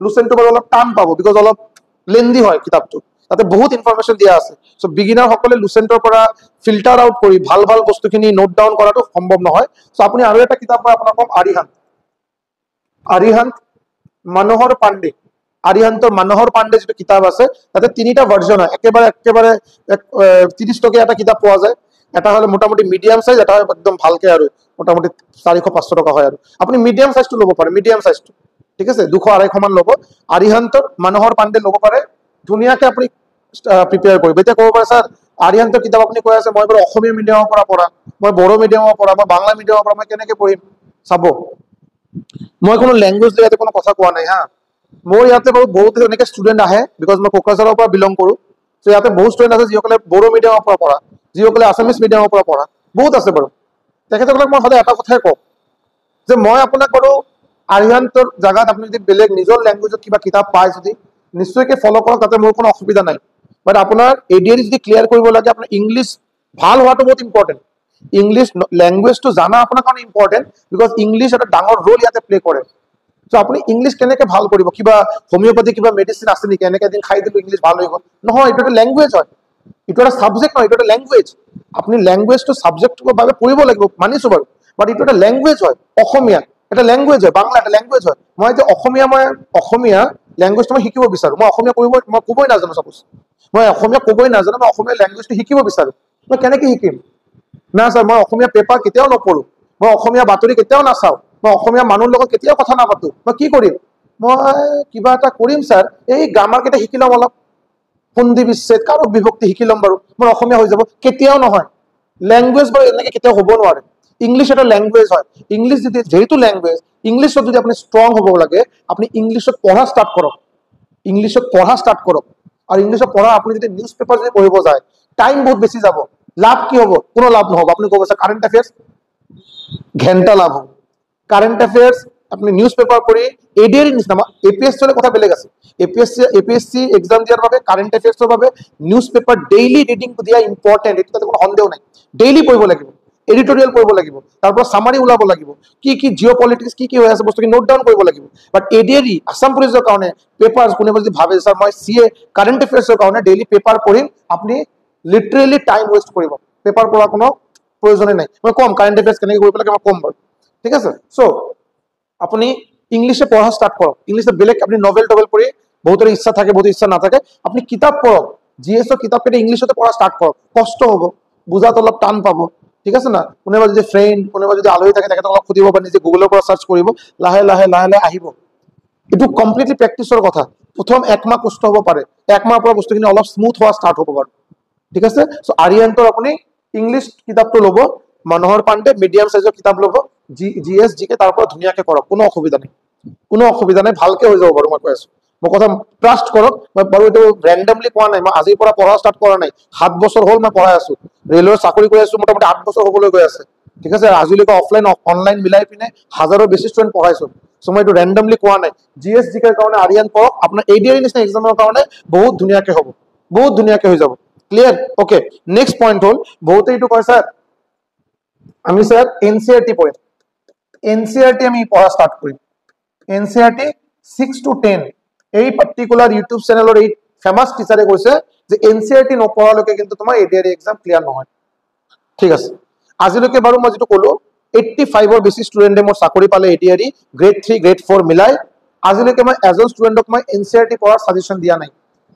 লুসেন্টটো বাৰু অলপ টান পাব বিকজ অলপ লেন্দি হয় কিতাপটো তাতে বহুত ইনফরমেশন দিয়া আছে সো বিগিনার সকলে লুসেন্টৰ পৰা ফিল্টাৰ আউট কৰি ভাল বস্তুখিনি নোট ডাউন কৰাটো সম্ভৱ নহয় সো আপুনি আৰু এটা কিতাপ মই আপোনাক কম আৰিহান্ত মনোহৰ পাণ্ডে আৰিহান্তৰ মনোহৰ পাণ্ডে যেটো কিতাপ আছে তাতে তিনিটা ভাৰ্সন হয় একেবাৰে 30 টকীয়া এটা কিতাপ পোৱা যায় এটা হলে মোটামুটি মিডিয়াম সাইজ এটা একদম ভালকে আৰু মোটামুটি 400-500 টকা হয় আৰু আপুনি মিডিয়াম সাইজটো ল'ব পাৰে মিডিয়াম সাইজটো ঠিক আছে 200-250 মান ল'ব আৰিহান্তৰ মনোহৰ পাণ্ডে ল'ব পাৰে ধুনিয়াকে আপুনি প্ৰিপেয়াৰ কৰিব এতিয়া ক'ব পাৰে স্যাৰ আৰিহান্তৰ কিতাপ আপুনি কৈ আছে মই বাৰু অসমীয়া মিডিয়ামৰ পৰা পঢ়া মই বড়ো মিডিয়ামৰ পৰা মই বাংলা মিডিয়ামৰ পৰা মই কেনেকৈ পঢ়িম চাব মই কোনো ল্যাঙ্গুৱেজ ইয়াতে কোনো কথা কোৱা নাই হা মোৰ ইয়াতে বহুত এনেকে ষ্টুডেন্ট আহে বিকজ মই কোকৰাঝাৰৰ পৰা বিলং কৰো সো ইয়াতে বহুত ষ্টুডেন্ট আছে যিসকলে বড়ো মিডিয়ামৰ পৰা পঢ়া যিসকলে আছামিজ মিডিয়ামৰ পৰা পঢ়া বহুত আছে বাৰু তেখেতসকলক মই সদায় এটা কথাই কওঁ যে মই আপোনাক বাৰু আৰিহান্তৰ জায়গাত আপুনি যদি বেলেগ নিজৰ ল্যাঙ্গুৱেজত কিবা কিতাপ পায় যদি নিশ্চয়কৈ ফলো কৰক তাতে মোৰ কোনো অসুবিধা নাই বাট আপোনাৰ এডিআৰ যদি ক্লিয়াৰ কৰিব লাগে আপোনাৰ ইংলিছ ভাল হোৱাটো বহুত ইম্পৰ্টেন্ট ইংলিছ ল্যাঙ্গুৱেজটো জানা আপোনাৰ কাৰণে ইম্পৰ্টেন্ট বিকজ ইংলিছ এটা ডাঙৰ ৰোল ইয়াতে প্লে কৰে সো আপুনি ইংলিছ কেনেকৈ ভাল কৰিব কিবা হোমিওপ্যাথি কিবা মেডিসিন আছে নেকি এনেকৈ দিন খাই দিলো ইংলিছ ভাল হৈ গ'ল নহয় এটা ল্যাঙ্গুৱেজ হয় এটা এটা সাবজেক্ট নহয় এটা ল্যাঙ্গুৱেজ আপুনি ল্যাঙ্গুৱেজটো সাবজেক্টৰ বাবে পঢ়িব লাগিব মানিছো বাৰু বাট এটা ল্যাঙ্গুৱেজ হয় অসমীয়া এটা ল্যাঙ্গুৱেজ হয় বাংলা এটা ল্যাঙ্গুৱেজ হয় মই যে অসমীয়া ল্যাঙ্গুৱেজটো মই শিকিব বিচাৰো মই অসমীয়া ক'বই নাজানো সাপোজ মই অসমীয়া ক'বই নাজানো মই অসমীয়া ল্যাঙ্গুৱেজটো শিকিব বিচাৰো মই কেনেকৈ শিকিম না স্যাৰ মই অসমীয়া পেপাৰ কেতিয়াও নপঢ়ো মই অসমীয়া বাতৰি কেতিয়াও নাচাওঁ মই অসমীয়া মানুহৰ লগত কেতিয়াও কথা নাপাতো মই কি কৰিম মই কিবা এটা কৰিম স্যাৰ এই গ্ৰামাৰ কেইটা শিকি ল'ম অলপ সন্ধি বিচ্ছেদ কাৰক বিভক্তি শিকি ল'ম বাৰু মোৰ অসমীয়া হৈ যাব কেতিয়াও নহয় ল্যাঙ্গুৱেজ বাৰু এনেকৈ কেতিয়াও হ'ব নোৱাৰে ইংলিছ এটা ল্যাঙ্গুৱেজ হয় ইংলিছ যেহেতু ল্যাঙ্গুৱেজ ইংলিছত যদি আপুনি ষ্ট্ৰং হ'ব লাগে আপুনি ইংলিছত পঢ়া ষ্টাৰ্ট কৰক আৰু ইংলিছত পঢ়া আপুনি যদি নিউজ পেপাৰ যদি পঢ়িব যায় টাইম বহুত বেছি যাব লাভ কি হ'ব কোনো লাভ নহ'ব আপুনি ক'ব স্যাৰ কারেন্ট অ্যাফেয়ার্স ঘেন্টা লাভ হ'ব কারেন্ট অ্যাফেয়ার্স আপনি নিউজ পেপার পড়ি এডিআর নিচিনা এপিএসসি কথা বেলেগ আছে এপিএসসি এক্সাম দিয়াৰ বাবে কাৰেন্ট অ্যাফেয়াৰ্সৰ বাবে নিউজ পেপার ডেইলি রিডিং দিয়া ইম্পর্টেন্ট এটাতে কোনো সন্দেহ নাই ডেইলি পঢ়িব লাগিব এডিটোরিয়াল পঢ়িব লাগিব তাৰপৰা সামাৰি ওলাব লাগিব কি জিঅ'পলিটিক্স কি হৈ আছে বস্তুখিনি নোট ডাউন কৰিব লাগিব বাট এডিআৰি আসাম পুলিচৰ কাৰণে পেপাৰ কোনোবা যদি ভাবে স্যাৰ মই সিএ কাৰেন্ট অ্যাফেয়াৰ্সৰ কাৰণে ডেইলি পেপাৰ পঢ়িম আপুনি লিটাৰেলি টাইম ওয়েস্ট কৰিব পেপাৰ পঢ়া কোনো প্ৰয়োজনে নাই মই কম কাৰেন্ট অ্যাফেয়াৰ্স কেনেকৈ কৰিব লাগে মই কম বাৰু ঠিক আছে সো আপনি ইংলিশে পড়া স্টার্ট করক ইংলিশে বেলেগ আপনি নভেল পড়ি বহুতের ইচ্ছা থাকে বহুত ইচ্ছা না থাকে আপনি কিতাপ পড়ক জিএসও কিতাপ কেটে ইংলিশতে পড়া স্টার্ট করক কষ্ট হব বুঝাত অলপ টান পাব ঠিক আছে না কোনোবা যদি ফ্রেন্ড কোনোবা যদি আলহী থাকে তেখেতক অলপ সুধিব বা নিজে গুগলৰ পৰা সাৰ্চ কৰিব লাহে লাহে আহিব এটু কমপ্লিটলি প্ৰ্যাকটিসৰ কথা প্ৰথম এক মাহ কষ্ট হ'ব পাৰে এক মাহৰ পৰা বস্তুখিনি অলপ স্মুথ হোৱা স্টাৰ্ট হ'ব বাৰু ঠিক আছে সো আৰিয়ান্তৰ আপুনি ইংলিশ কিতাপটো ল'ব মনোহৰ পাণ্ডে মিডিয়াম সাইজৰ কিতাপ ল'ব জিএস জিকে তাৰপৰ ধুনিয়াকে কৰক কোনো অসুবিধা নাই ভালকে হৈ যাব বাৰু মই কৈ আছো মই কথা ট্ৰাষ্ট কৰক মই বাৰু এইটো ৰেন্ডমলি কোৱা নাই মই আজিৰ পৰা পঢ়া ষ্টাৰ্ট কৰা নাই 7 বছৰ হ'ল মই পঢ়াই আছো ৰেলৱেৰ চাকৰি কৰি আছো মোটামুটি 8 বছৰ হ'বলৈ গৈ আছে ঠিক আছে আজিলৈকে অফলাইন অনলাইন মিলাই পিনে হাজাৰৰ বেছি ষ্টুডেন্ট পঢ়াইছো সো মই এইটো ৰেন্ডমলি কোৱা নাই জিএস জিকেৰ কাৰণে আৰিয়ান কৰক আপোনাৰ এডিআৰ নিচিনা এক্সামৰ কাৰণে বহুত ধুনিয়াকে হ'ব বহুত ধুনিয়াকে হৈ যাব ক্লিয়াৰ ওকে নেক্সট পইণ্ট হ'ল বহুতে এইটো কয় স্যাৰ আমি স্যাৰ এনসিইআৰটি পড়িম এনসিইআৰটি আমি পড়া স্টাৰ্ট কৰিম এনসিইআৰটি 6 to 10 এই পাৰ্টিকুলাৰ ইউটিউব চ্যানেলৰ এই ফেমাস টিচাৰে কৈছে যে এনসিইআৰটি নপঢ়ালৈকে কিন্তু তোমাৰ এডিআৰই এক্সাম ক্লিয়াৰ নহয় ঠিক আছে আজিলৈকে বাৰু মই যেটো কলো 85 বেছি ষ্টুডেন্টে মোৰ চাকৰি পালে এডিআৰই গ্ৰেড 3 গ্ৰেড 4 মিলাই আজিলৈকে মই এজন ষ্টুডেন্টক মই এনসিইআৰটি পঢ়াৰ সাজেশন দিয়া নাই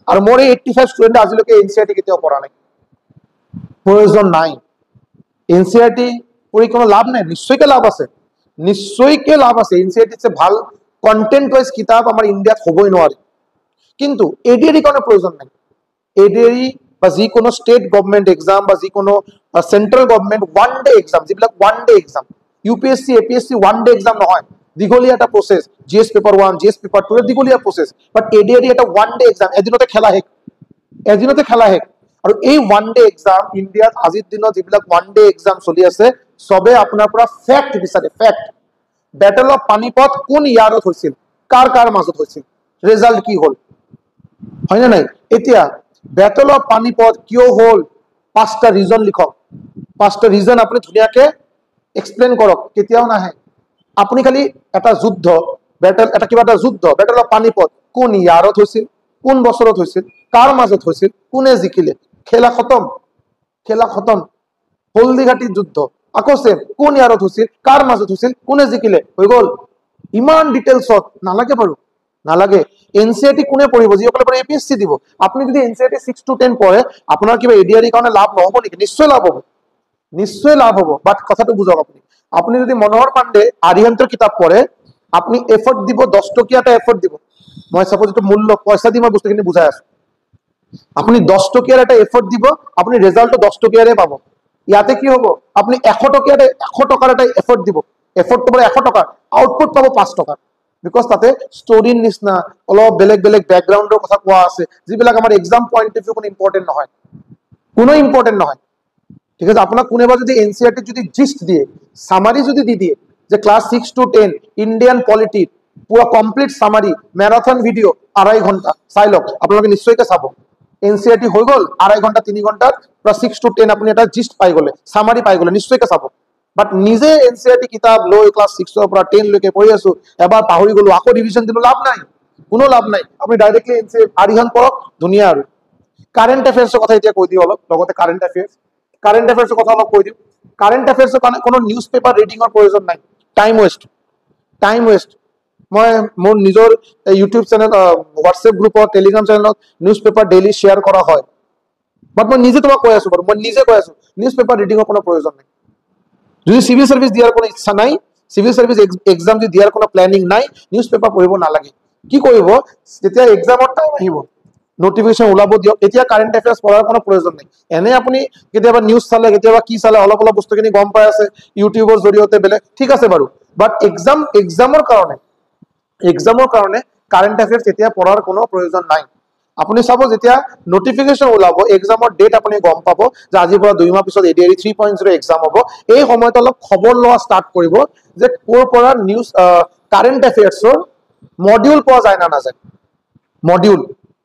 আৰু মোৰ এই 85 ষ্টুডেন্টে আজিলৈকে এনসিইআৰটি কেতিয়াও পঢ়া নাই প্ৰয়োজন নাই। এনচিআৰটি পঢ়ি কোনো লাভ নাই, নিশ্চয়কৈ লাভ আছে, নিশ্চয়কৈ লাভ আছে। এনচিআৰটিতছে ভাল কন্টেন্ট ওয়াইজ কিতাপ আমাৰ ইণ্ডিয়াত হ'বই নোৱাৰে। কিন্তু এডিআৰি কাৰণে প্ৰয়োজন নাই। এডিআৰি বা যিকোনো ষ্টেট গভৰ্ণমেণ্ট এক্সাম বা যিকোনো central government one day exam, যিবিলাক one day exam, UPSC APSC one day exam নহয়, দীঘলীয়া এটা process. GS paper 1 GS paper 2 দীঘলীয়া প্ৰচেছ। বাট এডিআৰি এটা ওৱান ডে এক্সাম, এদিনতে খেলা শেষ, এদিনতে খেলা শেষ। আৰু এই ওৱান ডে এক্সাম ইণ্ডিয়াত আজিৰ দিনত যিবিলাক ওৱান ডে এক্সাম চলি আছে, চবে আপোনাৰ পৰা ফেক্ট বিচাৰে, ফেক্ট। বেটেল অফ পানিপথ কোন ইয়াৰত হৈছিল, কাৰ কাৰ মাজত হৈছিল, ৰিজাল্ট কি হ'ল, হয়নে নাই? এতিয়া বেটেল অফ পানিপথ কিয় হ'ল, 5টা ৰিজন লিখক, 5টা ৰিজন আপুনি ধুনীয়াকে এক্সপ্লেইন কৰক। কেতিয়াও নাহে। আপুনি খালি এটা যুদ্ধ, বেটেল এটা কিবা এটা যুদ্ধ, বেটেল অফ পানিপথ কোন ইয়াৰত হৈছিল, কোন বছৰত হৈছিল, কাৰ মাজত হৈছিল, কোনে জিকিলে, খেলা খতম, খেলা খতম। হলদিঘাটিৰ যুদ্ধ আকৌ সেম, কোন ইয়াৰত হৈছিল, কাৰ মাজত হৈছিল, কোনে জিকিলে, হৈ গ'ল। ইমান ডিটেইলছত নালাগে বাৰু, নালাগে। এনচিআৰটি কোনে পঢ়িব, যিসকলে পঢ়ে এপিএছচি দিব। আপুনি যদি এনচিআৰটি 6 to 10 পঢ়ে, আপোনাৰ কিবা এডিআৰিৰ কাৰণে লাভ নহ'ব নেকি? নিশ্চয় লাভ হ'ব, নিশ্চয় লাভ হ'ব। বাট কথাটো বুজক আপুনি। আপুনি যদি মনোহৰ পাণ্ডে আৰিহান্তৰ কিতাপ পঢ়ে, আপুনি এফৰ্ট দিব, 10 টকীয়া এটা এফৰ্ট দিব। মই চাপোজ এইটো মূল্য পইচা দি মই বস্তুখিনি বুজাই আছো। আপুনি 10 টকীয়াৰ এটা এফৰ্ট দিব, আপুনি ৰিজাল্টটো 10 টকীয়াৰে পাব। ইয়াতে কি হ'ব, আপুনি 100 টকাৰ এটা এফৰ্ট দিব, এফৰ্টটো মানে 100 টকা, আউটপুট পাব 5 টকা। বিকজ তাতে ষ্টৰিৰ নিচিনা অলপ বেলেগ বেলেগ বেকগ্ৰাউণ্ডৰ কথা কোৱা আছে, যিবিলাক আমাৰ এক্সাম পইণ্ট অফ ভিউ কোনো ইম্পৰ্টেণ্ট নহয়, কোনো ইম্পৰ্টেণ্ট নহয়। ঠিক আছে, আপোনাক কোনোবা যদি এনচিআৰটি যদি জিষ্ট দিয়ে, সামাৰি যদি দি দিয়ে যে ক্লাছ 6 to 10 ইণ্ডিয়ান পলিটিত পুৰা কমপ্লিট সামাৰি, মেৰাথন ভিডিঅ' 2.5 ঘণ্টা, চাই লওক, আপোনালোকে নিশ্চয়কৈ চাব। এনচিআৰটি হৈ গ'ল 2.5 ঘণ্টা 3 ঘণ্টাত, প্লাছ 6 to 10 আপুনি এটা জিষ্ট পাই গ'লে, সামাৰি পাই গ'লে, নিশ্চয়কৈ চাব। বাট নিজে এনচিআৰটি কিতাপ লৈ ক্লাছ 6 পৰা 10 লৈকে পঢ়ি আছো, এবাৰ পাহৰি গ'লো, আকৌ ৰিভিজন দিলো, লাভ নাই, কোনো লাভ নাই। আপুনি ডাইৰেক্টলি আৰিহান পঢ়ক, ধুনীয়া। আৰু কাৰেণ্ট এফেয়াৰ্ছৰ কথা এতিয়া কৈ দিওঁ অলপ, লগতে কাৰেণ্ট এফেয়াৰ্ছৰ কথা অলপ কৈ দিওঁ। কাৰেণ্ট এফেয়াৰ্ছৰ কাৰণে কোনো নিউজ পেপাৰ ৰিডিঙৰ প্ৰয়োজন নাই, টাইম ৱেষ্ট, টাইম ৱেষ্ট। মই মোৰ নিজৰ ইউটিউব চেনেল, হোৱাটছএপ গ্ৰুপত, টেলিগ্ৰাম চেনেলত নিউজ পেপাৰ ডেইলি শ্বেয়াৰ কৰা হয়। বাট মই নিজে তোমাক কৈ আছো বাৰু, মই নিজে কৈ আছো, নিউজ পেপাৰ ৰিডিঙৰ কোনো প্ৰয়োজন নাই। যদি চিভিল সাৰ্ভিস দিয়াৰ কোনো ইচ্ছা নাই, চিভিল সাৰ্ভিস এক্সাম যদি দিয়াৰ কোনো প্লেনিং নাই, নিউজ পেপাৰ পঢ়িব নালাগে। কি কৰিব, যেতিয়া এক্সামৰ টাইম আহিব, নোটিফিকেশন ওলাব দিয়ক, এতিয়া কাৰেণ্ট এফেয়াৰ্ছ পঢ়াৰ কোনো প্ৰয়োজন নাই। এনে আপুনি কেতিয়াবা নিউজ চালে, কেতিয়াবা কি চালে, অলপ অলপ বস্তুখিনি গম পাই আছে ইউটিউবৰ জৰিয়তে, বেলেগ ঠিক আছে বাৰু। বাট এক্সামৰ কাৰণে কাৰেণ্ট এফেয়াৰ্ছ এতিয়া পঢ়াৰ কোনো প্ৰয়োজন নাই। আপুনি চাব, যেতিয়া নোটিফিকেশন ওলাব, এক্সামৰ ডেট আপুনি গম পাব যে আজিৰ পৰা 2 মাহ পিছত এডিআৰি 3.0 এক্সাম হ'ব। এই সময়ত অলপ খবৰ লোৱা ষ্টাৰ্ট কৰিব যে ক'ৰ পৰা নিউজ কাৰেণ্ট এফেয়াৰ্ছৰ মডিউল পোৱা যায় না নাযায়। মডিউল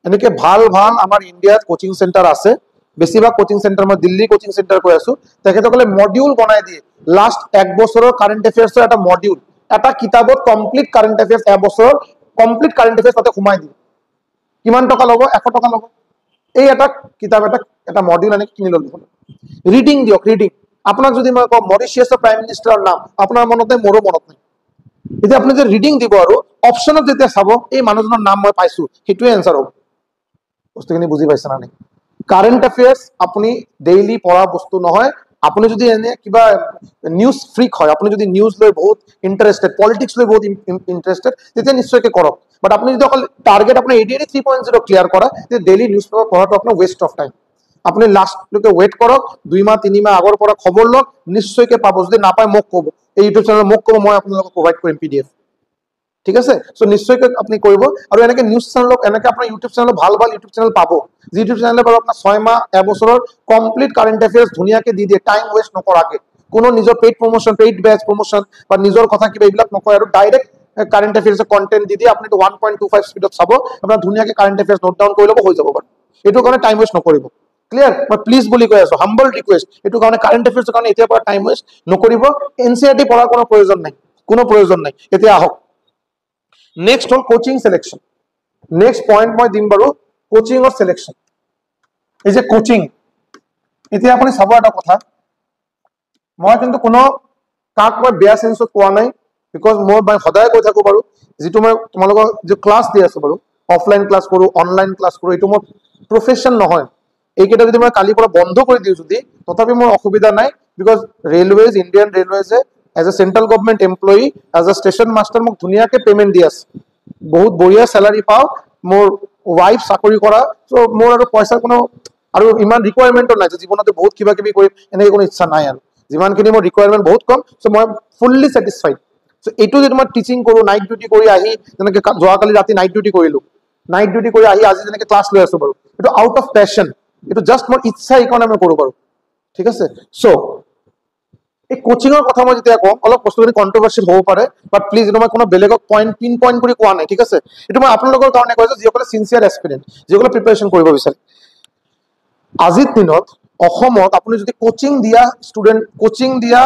এনেকে ভাল ভাল আমাৰ ইণ্ডিয়াত কোচিং চেণ্টাৰ আছে, বেছিভাগ কোচিং চেণ্টাৰ, মই দিল্লী কোচিং চেণ্টাৰ কৈ আছো, তেখেতসকলে মডিউল বনাই দিয়ে। লাষ্ট 1 বছৰৰ কাৰেণ্ট এফেয়াৰ্ছৰ এটা মডিউল, এটা কিতাপত কমপ্লিট কাৰেণ্ট এফেয়াৰ্ছ, 1 বছৰৰ কমপ্লিট কাৰেণ্ট এফেয়াৰ্ছ তাতে সোমাই দিয়ে। কিমান টকা ল'ব, 100 টকা ল'ব। এই এটা কিতাপ, এটা মডিউল এনেকে কিনি ল'ব। ৰিডিং দিয়ক, ৰিডিং। আপোনাক যদি মই কওঁ মৰিচিয়াছৰ প্ৰাইম মিনিষ্টাৰৰ নাম, আপোনাৰ মনত নাই, মোৰো মনত নাই। এতিয়া আপুনি যে ৰিডিং দিব, আৰু অপশ্যনত যেতিয়া চাব এই মানুহজনৰ নাম মই পাইছো, সেইটোৱে এনচাৰ হ'ব। বস্তুখিনি বুজি পাইছে না নাই? কাৰেণ্ট এফেয়াৰ্ছ আপুনি ডেইলি পঢ়া বস্তু নহয়। আপুনি যদি এনে কিবা নিউজ ফ্ৰিক হয়, আপুনি যদি নিউজ লৈ বহুত ইণ্টাৰেষ্টেড, পলিটিক্স লৈ বহুত ইণ্টাৰেষ্টেড, তেতিয়া নিশ্চয়কৈ কৰক। বাট আপুনি যদি অকল টাৰ্গেট আপোনাৰ এডিআৰি 3.0 ক্লিয়াৰ কৰা, তেতিয়া ডেইলি নিউজ পেপাৰ পঢ়াটো আপোনাৰ ৱেষ্ট অফ টাইম। আপুনি লাষ্টলৈকে ৱেইট কৰক, 2 মাহ 3 মাহ আগৰ পৰা খবৰ লওক, নিশ্চয়কৈ পাব। যদি নাপায় মোক ক'ব, এই ইউটিউব চেনেল মোক ক'ব, মই আপোনালোকক প্ৰভাইড কৰিম PDF। ঠিক আছে, সো নিশ্চয়কৈ আপুনি কৰিব। আৰু এনেকে নিউজ চেনেলক, এনেকে আপোনাৰ ইউটিউব চেনেল, ভাল ভাল ইউটিউব চেনেল পাব, যি ইউটিউব চেনেলে বাৰু আপোনাৰ 6 মাহ 1 বছৰৰ কমপ্লিট কাৰেণ্ট এফেয়াৰ্ছ ধুনীয়াকে দি দিয়ে, টাইম ৱেষ্ট নকৰাকে। কোনো নিজৰ পেইড প্ৰমোশ্যন, পেইড বেচ প্ৰমোশ্যন বা নিজৰ কথা কিবা এইবিলাক নকয়, আৰু ডাইৰেক্ট কাৰেণ্ট এফেয়াৰ্ছৰ কণ্টেণ্ট দি দিয়ে। আপুনি 1.25 স্পীডত চাব, আপোনাৰ ধুনীয়াকে কাৰেণ্ট এফেয়াৰ্ছ নোট ডাউন কৰি ল'ব, হৈ যাব বাৰু। এইটো কাৰণে টাইম ৱেষ্ট নকৰিব। ক্লিয়াৰ? মই প্লিজ বুলি কৈ আছো, হাম্বল ৰিকুৱেষ্ট। এইটো কাৰণে কাৰেণ্ট এফেয়াৰ্ছৰ কাৰণে এতিয়াৰ পৰা টাইম ৱেষ্ট নকৰিব। এনচিআৰটি পঢ়াৰ কোনো প্ৰয়োজন নাই, কোনো প্ৰয়োজন নাই। এতিয়া আহক, নেক্সট হ'ল কোচিং সিলেকশন। নেক্সট পইণ্ট মই দিম বাৰু, কোচিঙৰ সিলেকশন। এই যে কোচিং, এতিয়া আপুনি চাব এটা কথা, মই কিন্তু কোনো কাক মই বেয়া চেঞ্চত কোৱা নাই, বিকজ মই সদায় কৈ থাকো বাৰু, যিটো মই তোমালোকৰ যে ক্লাছ দি আছো বাৰু, অফলাইন ক্লাছ কৰো, অনলাইন ক্লাছ কৰো, এইটো মোৰ প্ৰফেশ্যন নহয়। এইকেইটা যদি মই কালিৰ পৰা বন্ধ কৰি দিওঁ যদি তথাপি মোৰ অসুবিধা নাই বিকজ ৰেলৱেজ ইণ্ডিয়ান ৰেলৱেজে as a central government employee as a station master মোক ধুনীয়াকৈ পেমেণ্ট দি আছে বহুত বঢ়িয়া চেলাৰী পাওঁ মোৰ ৱাইফ চাকৰি কৰা চ' মোৰ আৰু পইচাৰ কোনো আৰু ইমান ৰিকুৱাৰমেণ্টো নাই যে জীৱনতে বহুত কিবা কিবি কৰিম এনেকৈ কোনো ইচ্ছা নাই আৰু যিমানখিনি মোৰ ৰিকুৱাৰমেণ্ট বহুত কম চ' মই ফুল্লি ছেটিছফাইড চ' এইটো যদি মই টিচিং কৰোঁ নাইট ডিউটি কৰি আহি যেনেকৈ যোৱাকালি ৰাতি নাইট ডিউটি কৰিলোঁ নাইট ডিউটি কৰি আহি আজি যেনেকৈ ক্লাছ লৈ আছোঁ বাৰু এইটো আউট অফ পেশ্যন এইটো জাষ্ট মোৰ ইচ্ছা এইকাৰণে মই কৰোঁ বাৰু ঠিক আছে চ' এই কোচিঙৰ কথা মই যেতিয়া কম অলপ বস্তুখিনি কণ্ট্ৰভাৰ্চিয়েল হ'ব পাৰে বাট প্লিজ এইটো মই কোনো বেলেগক পিন পইণ্ট কৰি কোৱা নাই ঠিক আছে এইটো মই আপোনালোকৰ কাৰণে কৈছোঁ যিসকলে চিনচিয়াৰ এস্পিৰেণ্ট যিসকলে প্ৰিপেৰেশ্যন কৰিব বিচাৰে আজিৰ দিনত অসমত আপুনি যদি কোচিং দিয়া ষ্টুডেণ্ট কোচিং দিয়া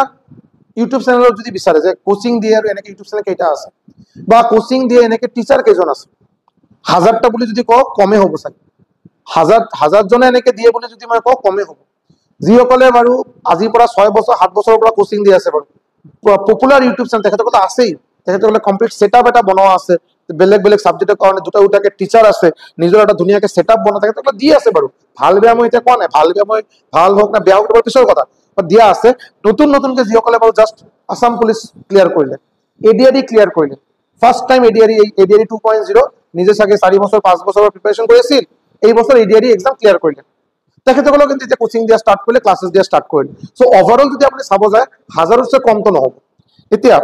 ইউটিউব চেনেলত যদি বিচাৰে যে কোচিং দিয়ে আৰু এনেকৈ ইউটিউব চেনেল কেইটা আছে বা কোচিং দিয়ে এনেকৈ টিচাৰ কেইজন আছে হাজাৰটা বুলি যদি কওঁ কমেই হ'ব চাগে হাজাৰজনে এনেকৈ দিয়ে বুলি যদি মই কওঁ কমেই হ'ব যিসকলে বাৰু আজিৰ পৰা 6 বছৰ 7 বছৰৰ পৰা কোচিং দি আছে বাৰু পপুলাৰ ইউটিউব চেনেল তেখেতসকলে আছেই তেখেতসকলে কমপ্লিট ছেটআপ এটা বনোৱা আছে বেলেগ বেলেগ ছাবজেক্টৰ কাৰণে দুটাকে টিচাৰ আছে নিজৰ এটা ধুনীয়াকৈ ছেটআপ বনোৱা তেখেতসকলে দি আছে বাৰু ভাল বেয়া মই এতিয়া কোৱা নাই ভাল বেয়া মই ভাল হওক না বেয়া হওক বাৰু পিছৰ কথা দিয়া আছে নতুনকৈ যিসকলে বাৰু জাষ্ট আছাম পুলিচ ক্লিয়াৰ কৰিলে এডিআৰই ক্লিয়াৰ কৰিলে ফাৰ্ষ্ট টাইম এডিআৰই 2.0 নিজে চাগে 4 বছৰ 5 বছৰৰ প্ৰিপেৰেশ্যন কৰি আছিল এই বছৰ এডিআৰই এক্সাম ক্লিয়াৰ কৰিলে তেখেতসকলক কিন্তু এতিয়া কোচিং দিয়া ষ্টাৰ্ট কৰিলে ক্লাছেছ দিয়া ষ্টাৰ্ট কৰিলে চ' অভাৰঅল যদি আপুনি চাব যায় হাজাৰতছে কমটো নহ'ব এতিয়া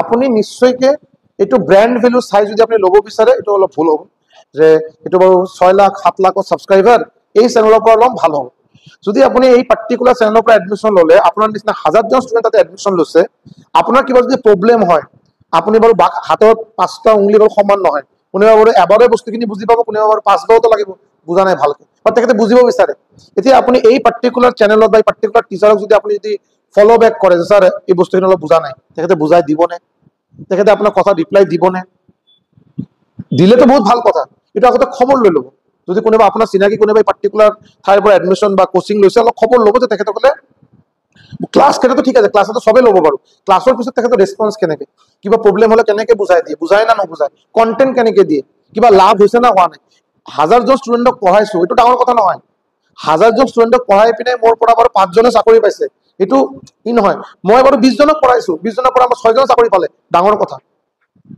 আপুনি নিশ্চয়কৈ এইটো ব্ৰেণ্ড ভেলু চাই যদি আপুনি ল'ব বিচাৰে এইটো অলপ ভুল হ'ব যে এইটো বাৰু 6 লাখ 7 লাখৰ ছাবস্ক্ৰাইবাৰ এই চেনেলৰ পৰা অলপ ভাল হ'ব যদি আপুনি এই পাৰ্টিকুলাৰ চেনেলৰ পৰা এডমিশ্যন ল'লে আপোনাৰ নিচিনা হাজাৰজন ষ্টুডেণ্ট তাতে এডমিশ্যন লৈছে আপোনাৰ কিবা যদি প্ৰব্লেম হয় আপুনি বাৰু হাতত 5টা উংলি বাৰু সমান নহয় কোনোবা বাৰু এবাৰে বস্তুখিনি বুজি পাব কোনোবা বাৰু 5 বাৰতো লাগিব বুজা নাই ভালকৈ বা তেখেতে বুজিব বিচাৰে এতিয়া আপুনি এই পাৰ্টিকুলাৰ চেনেলত বা এই পাৰ্টিকুলাৰ টিচাৰক যদি আপুনি যদি ফ'ল' বেক কৰে যে ছাৰ এই বস্তুখিনি অলপ বুজা নাই তেখেতে বুজাই দিবনে তেখেতে আপোনাৰ কথা ৰিপ্লাই দিবনে দিলেতো বহুত ভাল কথা এইটো আগতে খবৰ লৈ ল'ব যদি কোনোবা আপোনাৰ চিনাকি কোনোবা এই পাৰ্টিকুলাৰ ঠাইৰ পৰা এডমিশ্যন বা কোচিং লৈছে অলপ খবৰ ল'ব যে তেখেতসকলে ক্লাছ কেইটাতো ঠিক আছে ক্লাছতো সবেই ল'ব বাৰু ক্লাছৰ পিছত তেখেতৰ ৰেছপন্স কেনেকৈ কিবা প্ৰব্লেম হ'লে কেনেকৈ বুজাই দিয়ে বুজাই না নুবুজায় কণ্টেণ্ট কেনেকৈ দিয়ে কিবা লাভ হৈছে না হোৱা নাই হাজাৰজন ষ্টুডেণ্টক পঢ়াইছোঁ এইটো ডাঙৰ কথা নহয় হাজাৰজন ষ্টুডেণ্টক পঢ়াই পিনে মোৰ পৰা বাৰু 5জনে চাকৰি পাইছে এইটো ই নহয় মই বাৰু 20জনক পঢ়াইছোঁ 20জনৰ পৰা আমাৰ 6জন চাকৰি পালে ডাঙৰ কথা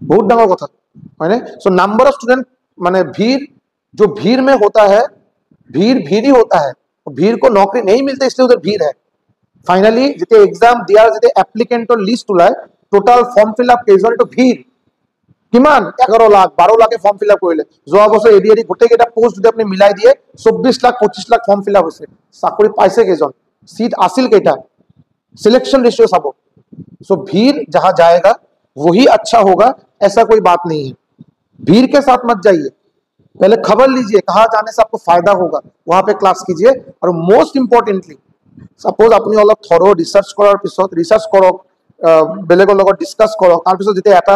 बहुत डांगर कथा है सो नंबर ऑफ स्टूडेंट माने भीड़ जो भीड़ में होता है भीड़ ही होता है भीड़ को नौकरी नहीं मिलती इसलिए उधर भीड़ है फाइनली जिते एग्जाम दिया जिते एप्लिकेंटर लिस्ट ওলাই টোটাল ফর্ম ফিল আপ কেজন তো ভিড় কিমান 11 লাখ 12 লাখে ফর্ম ফিল আপ কৰিলে যোৱা বছৰ এডিআরই গোটেই কেটা পোষ্ট যদি আপনি মিলাই দিয়ে 24 lakh 25 lakh form fill up হৈছে চাকৰি পাইছে কেজন सीट আছিল কেটা सिलेक्शन रेशियो सब सो भीड़ जहां जाएगा वही अच्छा होगा ऐसा कोई बात नहीं है भीड़ के साथ मत जाइए पहले खबर लीजिए कहाँ जाने से आपको फायदा होगा वहां पे क्लास कीजिए और मोस्ट इंपॉर्टेंटली सपोज अपनी अलग थरो रिसर्च करार पिছত रिसर्च करक बेलेगर লগত डिस्कस करक तार पिছত जेते এটা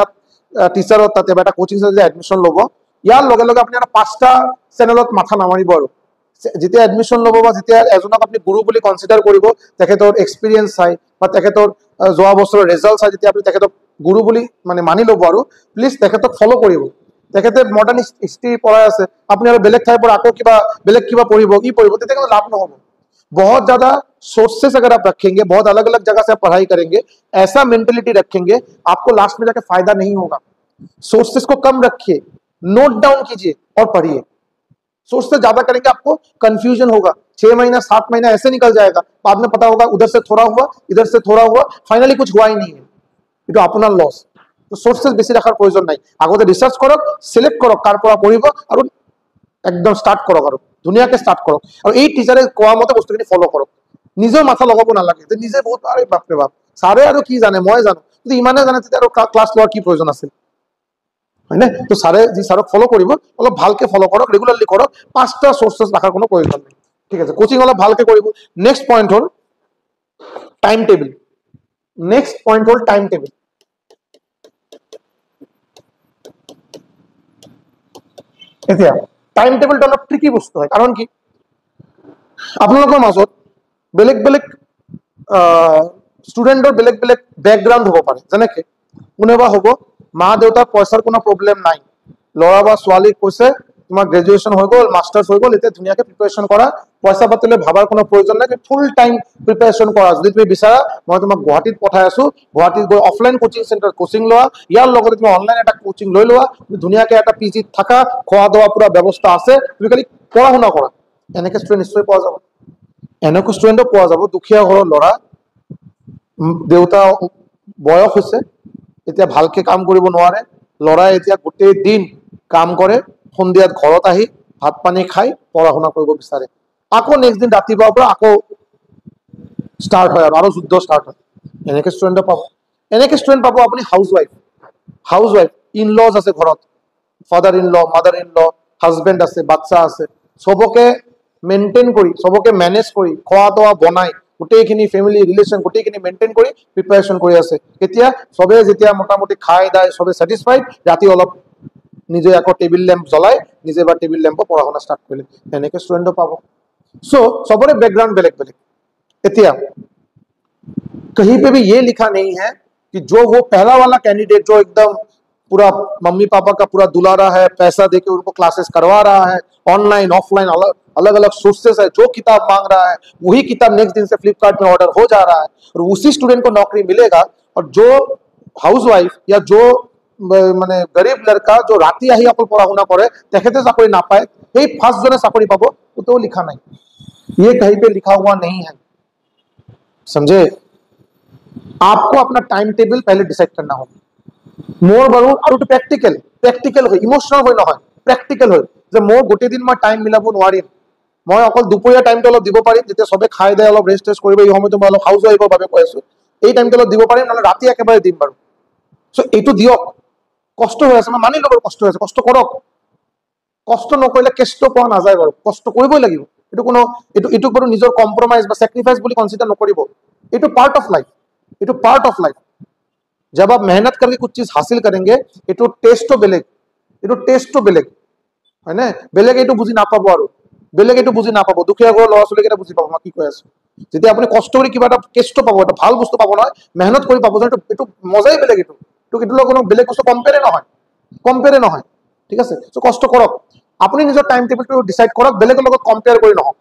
টিচাৰৰ তাতে এটা কোচিং সেন্টাৰে এডমিশন লব ইয়াৰ লগে লগে আপনি এটা 5টা চেনেলত মাথা নামাৰিব আৰু যেতিয়া এডমিশন লব বা যেতিয়া এজনক আপনি গুৰু বুলি কনসিডাৰ কৰিব তেখেতৰ এক্সপেৰিয়েন্স চাই বা তেখেতৰ যোৱা বছৰৰ ৰিজাল্ট চাই যেতিয়া আপনি তেখেতক গুৰু বুলি মানে মানি লব আৰু প্লিজ তেখেতক ফলো কৰিব তেখেতে মডাৰ্ন হিস্ট্ৰি পঢ়াই আছে আপনি আৰু বেলেগ ঠাইৰ পৰা আকৌ কিবা বেলেগ কিবা পঢ়িব কি পঢ়িব তেতিয়া কোনো লাভ নহব बहुत ज्यादा सोर्सेस अगर आप रखेंगे बहुत अलग अलग जगह से आप पढ़ाई करेंगे ऐसा मेंटेलिटी रखेंगे आपको लास्ट में जाकर फायदा नहीं होगा सोर्सेस को कम रखिए नोट डाउन कीजिए और पढ़िए सोर्सेस ज्यादा करेंगे आपको कंफ्यूजन होगा 6 महीना 7 महीना ऐसे निकल जाएगा बाद में पता होगा उधर से थोड़ा हुआ इधर से थोड़ा हुआ फाइनली कुछ हुआ ही नहीं है ये तो अपना लॉस तो सोर्सेस बेसी रखार प्रयोजन नहीं आगते रिसार्च करक सिलेक्ट करक कार পৰা পঢ়িব আৰু একদম স্টাৰ্ট কৰক আৰু ধুনিয়াকে স্টাৰ্ট কৰক আৰু এই টিচাৰে কোৱা মতে বস্তুখিনি ফলো কৰক নিজৰ মাথা লগাব নালাগে যে নিজে বহুত আৰে বাপ ৰে বাপ সাৰে আৰু কি জানে মই জানো কিন্তু ইমানে জানে তেতিয়া আৰু ক্লাছ লোৱাৰ কি প্ৰয়োজন আছে হয়নে তো সাৰে যি সাৰক ফলো কৰিব অলপ ভালকে ফলো কৰক ৰেগুলাৰলি কৰক 5টা সোৰ্সেস ৰাখাৰ কোনো প্ৰয়োজন নাই ঠিক আছে কোচিং অলপ ভালকে কৰিব নেক্সট পয়েন্ট হল টাইম টেবল নেক্সট পয়েন্ট হল টাইম টেবল এতিয়া টাইম টেবলটো অলপ ট্ৰিকি বস্তু হয় কাৰণ কি আপোনালোকৰ মাজত বেলেগ বেলেগ ষ্টুডেন্টৰ বেলেগ বেলেগ ব্যাকগ্ৰাউন্ড হ'ব পাৰে যেনেকৈ কোনোবা হ'ব মা দেউতাৰ পইচাৰ কোনো প্ৰব্লেম নাই ল'ৰা বা ছোৱালী কৈছে তোমার গ্রাজুয়েশন হয়ে গেল, মাস্টার্স হয়ে গেল, এতে ধুনিয়াকে প্রিপারেশন করা, পয়সা পাতিলে ভাবার কোনো প্রয়োজন নাই, ফুল টাইম প্রিপারেশন করা। যদি তুমি বিচাৰা মই তোমাক গুৱাহাটীত পঠাই আছো, গুৱাহাটীত গৈ অফলাইন কোচিং সেন্টাৰ কোচিং লোৱা, ইয়াৰ লগতে তুমি অনলাইন এটা কোচিং লৈ লোৱা, তুমি ধুনিয়াকে এটা পিজিত থাকা, খোৱা দোৱা পুৰা ব্যবস্থা আছে, তুমি খালি পড়া শুনা কৰা। এনেকে ষ্টুডেন্ট নিশ্চয় পোৱা যাব, এনেকে ষ্টুডেন্টও পোৱা যাব। দুখীয়া ঘৰৰ ল'ৰা, দেউতা বয়স হৈছে, এতিয়া ভালকে কাম কৰিব নোৱাৰে, ল'ৰাই এতিয়া গোটেই দিন কাম কৰে, সন্ধিয়াত ঘৰত আহি ভাত পানী খাই পঢ়া শুনা কৰিব বিচাৰে, আকৌ নেক্সট দিন ৰাতিপুৱাৰ পৰা আকৌ স্টাৰ্ট হয় আৰু যুদ্ধ স্টার্ট হয়। এনেকে ষ্টুডেন্ট পাব। এনেকে ষ্টুডেন্ট পাব আপুনি হাউস ওয়াইফ ইন লজ আছে ঘৰত, father in law, mother in law, husband আছে, বাচ্চা আছে, সবকে মেইনটেইন কৰি, সবকে মেনেজ কৰি, খোৱা দোৱা বনাই, গোটেইখিনি ফেমিলি ৰিলেশ্যন গোটেইখিনি মেইনটেইন কৰি প্ৰিপাৰেশ্যন কৰি আছে। এতিয়া সবে যেতিয়া মোটামুটি খাই দাই সবে স্যাটিসফাইড, ৰাতি অলপ নিজে আকৌ টেবিল ল্যাম্প জ্বলাই নিজে বা টেবিল ল্যাম্পত পঢ়া শুনা স্টার্ট কৰিলে, এনেকে ষ্টুডেন্টও পাব। সো सबरे बैकग्राउंड बेलेग बेलेग। इतिया कहीं पे भी ये लिखा नहीं है कि जो वो पहला वाला कैंडिडेट जो एकदम पूरा मम्मी पापा का पूरा दुलारा है, पैसा देके उनको क्लासेस करवा रहा है, ऑनलाइन ऑफलाइन अलग अलग सोर्सेस है, जो किताब मांग रहा है वही किताब नेक्स्ट दिन से फ्लिपकार्ट में ऑर्डर हो जा रहा है और उसी स्टूडेंट को नौकरी मिलेगा। और जो हाउसवाइफ या जो মানে গরিব লড়কা जो রাতি আহি অকল পড়া শুনা করে তেখেতে চাকরি নাপায়, এই ফার্স্ট জনে চাকরি পাব, ওতেও লিখা নাই, ये कहीं पे लिखा हुआ नहीं है, समझे। आपको अपना टाइम टेबल पहले डिसाइड करना होगा। मोर बारू और प्रेक्टिकल हो, इमोशनल हो নহয়, প্ৰেক্টিকেল হয় যে মোৰ গোটেই দিন মই টাইম মিলাব নোৱাৰিম, মই অকল দুপৰীয়া টাইমটো অলপ দিব পাৰিম, যেতিয়া সবে খাই দেয় অলপ ৰেষ্ট কৰিব, এই সময়টো মই অলপ হাউস ওয়াইফৰ বাবে কৈ আছো, এই টাইমটো অলপ দিব পাৰিম, নহলে ৰাতি একেবাৰে দিম বাৰু। সো এইটো দিয়ক, কষ্ট হৈ আছে, মই মানি ল'ব কষ্ট হৈ আছে, কষ্ট কৰক, কষ্ট নকৰিলে কেষ্ট পোৱা নাযায় বাৰু, কষ্ট কৰিবই লাগিব। এটো কোনো এটো বাৰু নিজৰ কম্প্ৰমাইজ বা স্যাক্ৰিফাইস বুলি কনসিডাर নকৰিব, এটো পার্ट ऑफ लाइफ, এটো पार्ट ऑफ लाइफ। जब आप मेहनत करके कुछ चीज हासिल करेंगे, एटो टेस्टो बेलेग, है ना, बेलेग एटो बुझी ना पाबो, आरो बेलेग एटो बुझी ना पाबो, दुखिया घर लड़ा छली केटा बुझी पाबो, মই কি কৈ আছো। যেতিয়া আপুনি কষ্ট কৰি কিবা এটা টেস্টটো পাবো, এটা ভাল বস্তু পাবো নহয়, মেহনত কৰি পাবো, এটো মজাই বেলেগ, এটো কোনো বেলেগ বস্তু কম্পেয়াৰে নহয়, ঠিক আছে। সো কষ্ট কৰক, আপুনি নিজৰ টাইম টেবলটো ডিসাইড কৰক, বেলেগৰ লগত কম্পেয়াৰ কৰি নহওক।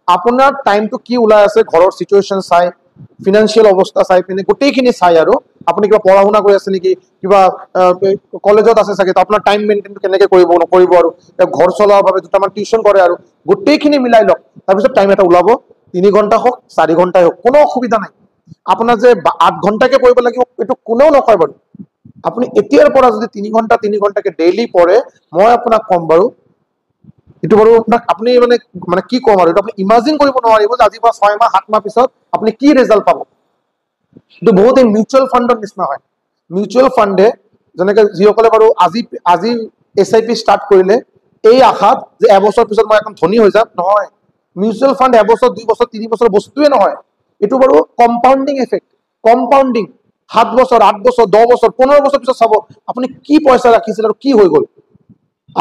আপোনাৰ টাইমটো কি ওলাই আছে, ঘৰৰ সিচুৱেশন চাই, ফিনান্সিয়াল অৱস্থা চাই পিনে গোটেইখিনি চাই, আৰু আপুনি কিবা পঢ়া শুনা কৰি আছে নেকি, কিবা কলেজত আছে চাগে, তো আপোনাৰ টাইম মেইনটেইন কেনেকৈ কৰিব নকৰিব, আৰু ঘৰ চলাৰ বাবে দুটামান টিউশন কৰে, আৰু গোটেইখিনি মিলাই লওক, তাৰপিছত টাইম এটা ওলাব, 3 ঘণ্টা হোক 4 ঘণ্টাই হোক, কোনো অসুবিধা নাই। আপোনাৰ যে 8 ঘণ্টাকে পঢ়িব লাগিব এইটো কোনেও নকয় বাৰু, আপুনি এতিয়াৰ পৰা যদি 3 ঘণ্টাকে ডেইলি পঢ়ে, মই আপোনাক কম বাৰু, এটো বাৰু আপোনাক আপুনি মানে কি কম, আৰু আপুনি ইমাজিন কৰিব নোৱাৰিব যে আজিৰ পৰা 6 মাহ 7 মাহ পিছত আপুনি কি ৰিজাল্ট পাব। এটো বহুত মিউচুয়াল ফান্ডৰ নিচিনা হয়। মিউচুয়াল ফান্ডে যেনেকৈ যিসকলে বাৰু আজি SIP স্টাৰ্ট কৰিলে এই আশাত যে এবছৰ পিছত মই এখন ধনী হৈ যাম, নহয়। মিউচুয়াল ফান্ড এবছৰ 2 বছৰ 3 বছৰ বস্তুৱে নহয়, এটো বাৰু কম্পাউন্ডিং এফেক্ট, কম্পাউন্ডিং 7 বছৰ 8 বছৰ 10 বছৰ 15 বছৰ পিছত চাব আপুনি কি পইচা ৰাখিছিল আৰু কি হৈ গ'ল।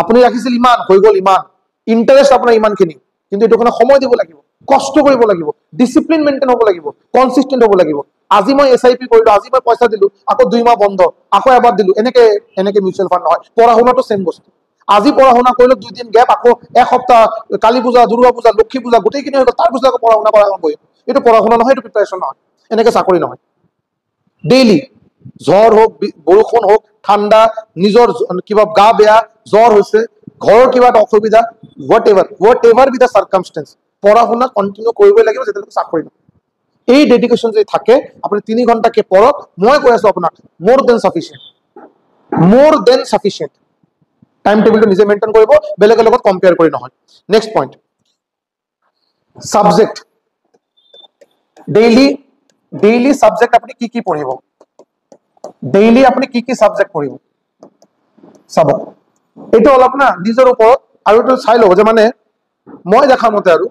আপুনি ৰাখিছিল ইমান, হৈ গ'ল ইমান, ইন্টাৰেস্ট আপোনাৰ ইমানখিনি, কিন্তু এটো কোনো সময় দিব লাগিব, কষ্ট কৰিব লাগিব, ডিসিপ্লিন মেইনটেইন হ'ব লাগিব, কনসিস্টেন্ট হ'ব লাগিব। আজি মই SIP কৰিলো, আজি মই পইচা দিলো, আকৌ 2 মাহ বন্ধ, আকৌ এবাৰ দিলো, এনেকে মিউচুয়াল ফান্ড নহয়। পঢ়া শুনাটো সেম বস্তু, আজি পঢ়া শুনা কৰিলো, 2 দিন গ্যাপ, আকৌ এক সপ্তাহ কালী পূজা, দুৰ্গা পূজা, লক্ষ্মী পূজা গোটেইখিনি হৈ গ'ল, তাৰ পিছত আকৌ পঢ়া শুনা কৰা আৰম্ভ কৰিম, এটো পঢ়া শুনা নহয়, এটো প্ৰিপাৰেচন নহয়, এনেকে চাকৰি নহয়। ডেইলি জ্বৰ হোক, বৰষুণ হোক, ঠাণ্ডা, নিজৰ কিবা গা বেয়া, জ্বৰ হৈছে, ঘৰৰ কিবা এটা অসুবিধা, হোৱাট এভাৰ বি দ্য সাৰ্কামস্টেন্স, পঢ়া শুনা কন্টিনিউ কৰিবই লাগিব, যেতিয়ালৈকে চাকৰি নহয়। এই ডেডিকেশন যদি থাকে, আপুনি 3 ঘণ্টাকে পঢ়ক, মই কৈ আছো আপোনাক মোর দেন সাফিসিয়েন্ট। টাইম টেবলটো নিজে মেইনটেইন কৰিব, বেলেগৰ লগত কম্পেয়াৰ কৰি নহয়। Next point, subject. Daily subject আপুনি কি পঢ়িব, ডেইলি আপুনি কি সাবজেক্ট পঢ়িব চাব, এইটো অলপ না নিজৰ ওপৰত, আৰু এইটো চাই ল'ব যে মানে মই দেখা মতে আৰু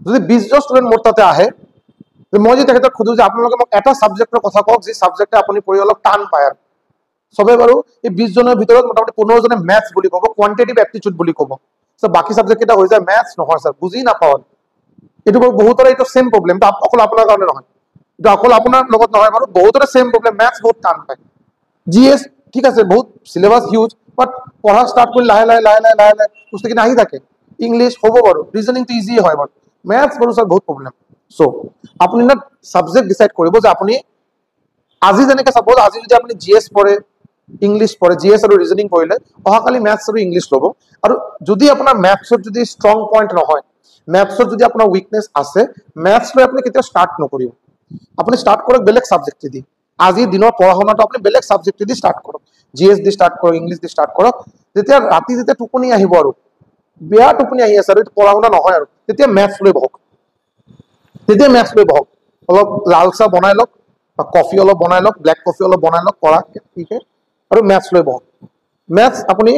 যদি 20 জন ষ্টুডেন্ট মোৰ তাতে আহে, যে মই যদি তেখেতক খুদো যে আপোনালোকে মোক এটা সাবজেক্টৰ কথা কওক, যি সাবজেক্টে আপুনি পঢ়ি অলপ টান পায়, আৰু সবে বাৰু এই 20 জনেৰ ভিতৰত মোটামুটি 15 জনে ম্যাথস বুলি ক'ব, কোয়ান্টিটিভ অ্যাপটিটিউড বুলি ক'ব। সো বাকি সাবজেক্ট এটা হৈ যায় ম্যাথস নহয় স্যার, বুজি নাপাও, এটো বহুতৰে এইটো সেম প্ৰবলেম, তো অকল আপোনাৰ কাৰণে নহয়, এটো অকল আপোনাৰ লগত নহয় বাৰু, বহুতৰে সেম প্ৰবলেম, ম্যাথস বহুত টান পায়। GS ঠিক আছে, বহুত সিলেবাস হিউজ, বাট পঢ়া ষ্টাৰ্ট কৰি লাহে লাহে লাহে লাহে লাহে লাহে বস্তুখিনি আহি থাকে ইংলিছ হ'ব বাৰু ৰিজনিংটো ইজি হয় বাৰু মেথছ বাৰু ছাৰ বহুত প্ৰব্লেম চ' আপুনি না ছাবজেক্ট ডিচাইড কৰিব যে আপুনি আজি যেনেকৈ চাপ'জ আজি যদি আপুনি জিএছ পঢ়ে ইংলিছ পঢ়ে জিএছ আৰু ৰিজনিং পঢ়িলে অহাকালি মেথছ আৰু ইংলিছ ল'ব আৰু যদি আপোনাৰ মেথছত যদি ষ্ট্ৰং পইণ্ট নহয় মেথছত যদি আপোনাৰ উইকনেছ আছে মেথছ লৈ আপুনি কেতিয়াও ষ্টাৰ্ট নকৰিব আপুনি ষ্টাৰ্ট কৰক বেলেগ ছাবজেক্ট দি আজিৰ দিনৰ পঢ়া শুনাটো আপুনি বেলেগ ছাবজেক্ট দি ষ্টাৰ্ট কৰক জিএছ দি ষ্টাৰ্ট কৰক ইংলিছ দি ষ্টাৰ্ট কৰক যেতিয়া ৰাতি যেতিয়া টোপনি আহিব আৰু বেয়া টোপনি আহি আছে আৰু পঢ়া শুনা নহয় আৰু তেতিয়া মেথছ লৈ বহক অলপ লাল চাহ বনাই লওক বা কফি অলপ বনাই লওক ব্লেক কফি অলপ বনাই লওক পঢ়া ঠিক আৰু মেথছ লৈ বহক মেথছ আপুনি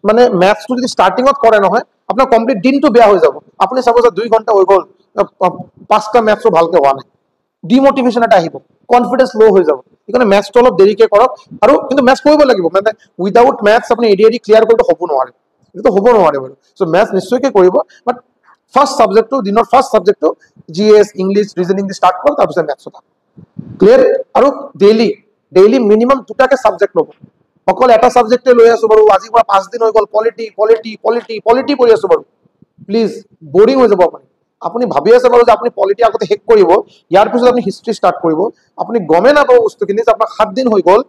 মানে মেথছটো যদি ষ্টাৰ্টিঙত কৰে নহয় আপোনাৰ কমপ্লিট দিনটো বেয়া হৈ যাব আপুনি চাব যে 2 ঘণ্টা হৈ গ'ল 5টা মেথছো ভালকে হোৱা নাই ডিমোটিভেশ্যন এটা আহিব কনফিডেন্স ল' হৈ যাব সেইকাৰণে মেথছটো অলপ দেৰিকে কৰক আৰু কিন্তু মেথছ কৰিব লাগিব মানে উইদাউট মেথছ আপুনি এডি ক্লিয়াৰ কৰিটো হ'ব নোৱাৰে এইটো হ'ব নোৱাৰে বাৰু চ' মেথছ নিশ্চয়কৈ কৰিব বাট ফাৰ্ষ্ট ছাবজেক্টটো দিনৰ ফাৰ্ষ্ট ছাবজেক্টটো জিএছ ইংলিছ ৰিজনিং দি ষ্টাৰ্ট কৰক তাৰপিছত মেথছত ক্লিয়াৰ আৰু ডেইলি মিনিমাম 2টাকে ছাবজেক্ট ল'ব অকল এটা ছাবজেক্টে লৈ আছো বাৰু আজিৰ পৰা 5 দিন হৈ গ'ল পলিটি পঢ়ি আছো বাৰু প্লিজ বৰিং হৈ যাব আপুনি ভাবি আছে বাৰু যে আপুনি পলিটি আগতে শেষ কৰিব ইয়াৰ পিছত আপুনি হিষ্ট্ৰী ষ্টাৰ্ট কৰিব আপুনি গমে নাপাব বস্তুখিনি যে আপোনাৰ 7 দিন হৈ গ'ল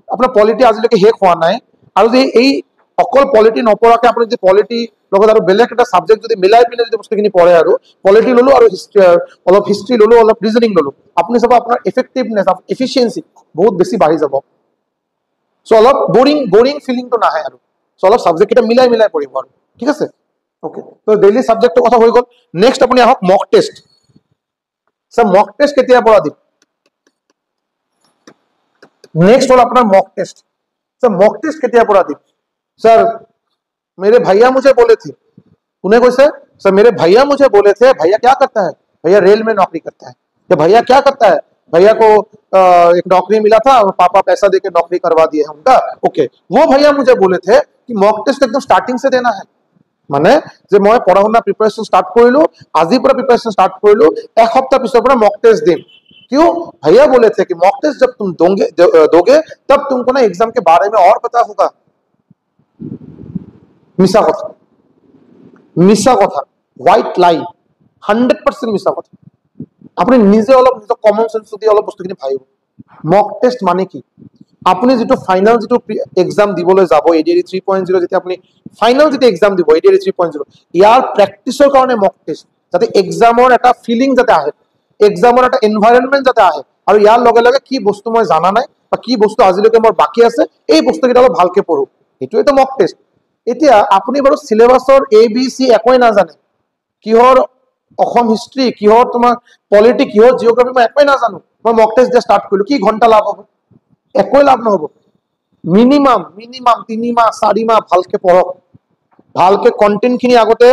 আপোনাৰ পলিটি আজিলৈকে শেষ হোৱা নাই আৰু যে এই অকল পলিটি নপঢ়াকে আপুনি যদি পলিটি লগত আৰু বেলেগ এটা ছাবজেক্ট যদি মিলাই পিনে যদি বস্তুখিনি পঢ়ে আৰু পলিটি ল'লো আৰু অলপ হিষ্ট্ৰী ল'লো অলপ ৰিজনিং ল'লো আপুনি চাব আপোনাৰ এফেক্টিভনেছ এফিচিয়েঞ্চি বহুত বেছি বাঢ়ি যাব চ' অলপ বৰিং ফিলিংটো নাহে আৰু চ' অলপ ছাবজেক্ট কেইটা মিলাই পঢ়িব আৰু ঠিক আছে ওকে তো ডেইলি ছাবজেক্টৰ কথা হৈ গ'ল নেক্সট আপুনি আহক মক টেষ্ট স্যাৰ মক টেस्ट কেতিয়া পৰা দিম नेक्स्ट होल अपना mock test sir mock test केতিয়া পৰা দিম सर मेरे भैया मुझे बोले थे उन्हें कोई सर मेरे भैया मुझे बोले थे भैया क्या करता है भैया रेल में नौकरी करता है तो भैया क्या करता है भैया को एक नौकरी मिला था और पापा पैसा देके नौकरी करवा दिए हैं उनका ओके वो भैया मुझे बोले थे कि मॉक टेस्ट एकदम स्टार्टिंग से देना है মানে যে মই পঢ়া শুনা প্ৰিপাৰেচন ষ্টাৰ্ট কৰিলো আজিৰ পৰা প্ৰিপাৰেচন ষ্টাৰ্ট কৰিলো এক সপ্তাহ পিছৰ পৰা মক টেस्ट দিম क्यों भैया बोले थे कि मॉक टेस्ट जब तुम दोगे तब तुमको ना एग्जाम के बारे में और पता होगा मिसा कथा व्हाइट लाई 100% मिसा कथा अपनी निजे अलग निजे कमन सेंस দি অলপ বস্তুখিনি ভাবিব মক টেষ্ট মানে কি আপুনি যেটো ফাইনাল যেটো এক্সাম দিবলৈ যাব এডিআৰি 3.0 যেটা আপুনি ফাইনাল যেটা এক্সাম দিব এডিআৰি 3.0 ইয়াৰ প্ৰেকটিছৰ কাৰণে মক টেষ্ট যাতে এক্সামৰ এটা ফিলিং যাতে আহে এক্সামৰ এটা এনভায়ৰনমেন্ট যাতে আহে আৰু ইয়াৰ লগে লগে কি বস্তু মই জানা নাই বা কি বস্তু আজিলৈকে মোৰ বাকি আছে এই বস্তুকেইটা অলপ ভালকে পঢ়ো এটোই তো মক টেষ্ট এতিয়া আপুনি বাৰু সিলেবাসৰ এ বি সি একোই না জানে কিহৰ অসম হিষ্ট্ৰী কিহৰ তোমাৰ পলিটি কিহৰ জিওগ্ৰাফি মই একোই না জানো মই মক টেষ্ট দিয়া ষ্টাৰ্ট কৰিলো কি ঘন্টা লাভ হ'ব একোই লাভ নহব মিনিমাম 3 মাহ 4 মাহ ভালকে পঢ়ক ভালকে কন্টেন্ট খিনি আগতে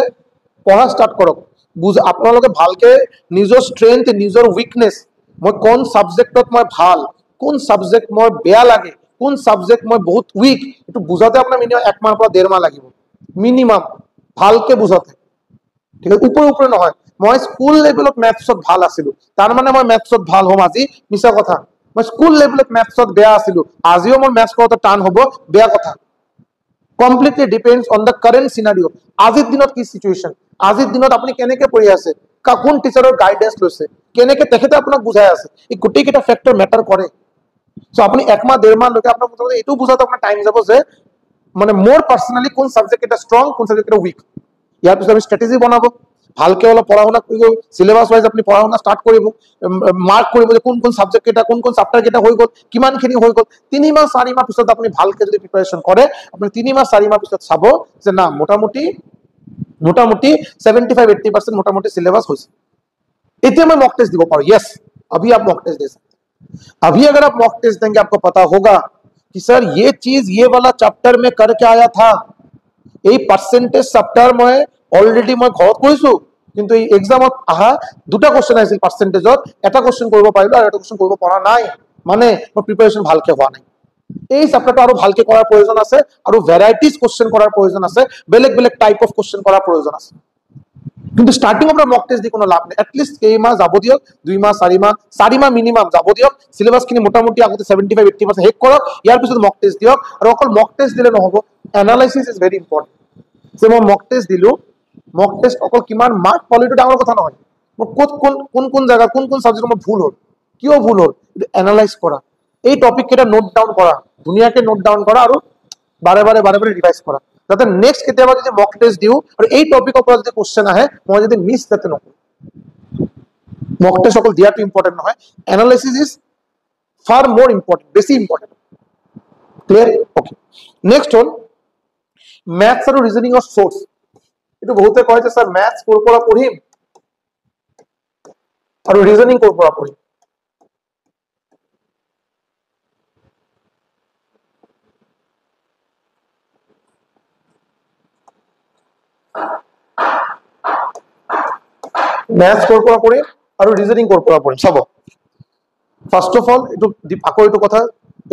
পঢ়া ষ্টাৰ্ট কৰক বুজ আপোনালোকে ভালকে নিজৰ স্ট্ৰেংথ নিজৰ উইকনেস মই কোন সাবজেক্টত মই ভাল কোন সাবজেক্ট মই বেয়া লাগে কোন সাবজেক্ট মই বহুত উইক এটো বুজাতে আপোনাৰ মিনিমাম 1 মাহ পৰা 1.5 মাহ লাগিব মিনিমাম ভালকে বুজাতে ঠিক আছে উপৰ নহয় মই স্কুল লেভেলত ম্যাথছত ভাল আছিল তাৰ মানে মই ম্যাথছত ভাল হ'ম আজি মিছা কথা মই স্কুল লেভেলত ম্যাথছত বেয়া আছিল আজিও মোৰ ম্যাথছ কৰাটো টান হ'ব বেয়া কথা completely depends on the current scenario আজিৰ দিনত কি সিচুৱেচন আজিৰ দিনত আপুনি কেনেকৈ পঢ়ি আছে কোন টিচাৰৰ গাইডেন্স লৈছে কেনেকৈ তেখেতে আপোনাক বুজাই আছে এই গুটেই কিটা ফ্যাক্টৰ ম্যাটাৰ কৰে সো আপুনি 1 মাহ 1.5 মাহ লৈকে আপোনাক মুঠতে এটো বুজাতে আপোনাৰ টাইম যাব যে মানে মোৰ পাৰ্সোনালি কোন সাবজেক্ট এটা ষ্ট্ৰং কোন সাবজেক্ট এটা উইক ইয়াৰ পিছত আমি স্ট্ৰ্যাটেজি বনাব ভালকে অলপ পঢ়া শুনা কৰিব সিলেবাস ওয়াইজ আপুনি পঢ়া শুনা ষ্টাৰ্ট কৰিব মাৰ্ক কৰিব যে কোন সাবজেক্ট এটা কোন চেপ্টাৰ কেটা হৈ গ'ল কিমানখিনি হৈ গ'ল 3 মাহ 4 মাহ পিছত আপুনি ভালকে যদি প্ৰিপাৰেচন কৰে আপুনি 3 মাহ 4 মাহ পিছত চাব যে না মোটামুটি 75-80% মোটামুটি সিলেবাস হৈছে इतने में मॉक टेस्ट দিব পাৰো यस अभी आप मॉक टेस्ट दे सकते अभी अगर आप मॉक टेस्ट देंगे आपको पता होगा कि सर ये चीज ये वाला चैप्टर में करके आया था এই পার্সেন্টেজ চैप्टर মই অলরেডি মই ঘৰত কৈছো কিন্তু এই এক্সামত আহা দুটা কোশ্চেন আছিল পাৰ্সেন্টেজত এটা কোশ্চেন কৰিব পাৰিলো আৰু এটা কোশ্চেন কৰিব পৰা নাই মানে মই প্ৰিপাৰেচন ভালকে হোৱা নাই এই চैप्टरটো আৰু ভালকে কৰাৰ প্ৰয়োজন আছে আৰু ভ্যাৰাইটিজ কোশ্চেন কৰাৰ প্ৰয়োজন আছে বেলেগ বেলেগ টাইপ অফ কোশ্চেন কৰাৰ প্ৰয়োজন আছে কিন্তু স্টাৰ্টিং পৰা মক টেষ্ট দি কোনো লাভ নাই এটলিষ্ট কেইমাহ যাব দিয়ক 2 মাহ 4 মাহ মিনিমাম যাব দিয়ক সিলেবাস খিনি মোটামুটি আগতে 75-80% হেক কৰক ইয়াৰ পিছত মক টেষ্ট দিয়ক আৰু অকল মক টেষ্ট দিলে নহব এনালাইসিস ইজ ভেৰি ইম্পৰ্টেন্ট যে মই মক টেষ্ট দিলো মক টেষ্ট অকল কিমান মাৰ্ক পালিটো ডাঙৰ কথা নহয় মোৰ কোন জায়গা কোন সাবজেক্ট মোৰ ভুল হ'ল কিয় ভুল হ'ল এটা এনালাইজ কৰা এই টপিক কেটা নোট ডাউন কৰা ধুনিয়াকে নোট ডাউন কৰা আৰু বাৰে বাৰে ৰিভাইজ কৰা যাতে নেক্সট কেতিয়াবা যদি মক টেষ্ট দিও আৰু এই টপিকৰ পৰা যদি কোশ্চেন আহে মই যদি মিস যাতে নকৰো মক টেষ্ট অকল দিয়াটো ইম্পৰ্টেন্ট নহয় analysis is far more important বেশি ইম্পর্টেন্ট ক্লিয়ার ওকে নেক্সট হল ম্যাথস আর রিজনিং অফ সোর্স এটা বহুতে কয় যে স্যার ম্যাথস কোর পৰা পঢ়িম আৰু ৰিজনিং কোৰ পৰা পঢ়িম ম্যাথস কোৰ পৰা পঢ়িম আৰু ৰিজনিং কোৰ পৰা পঢ়িম চাব ফাৰ্স্ট অফ অল এটো আকৌ এটো কথা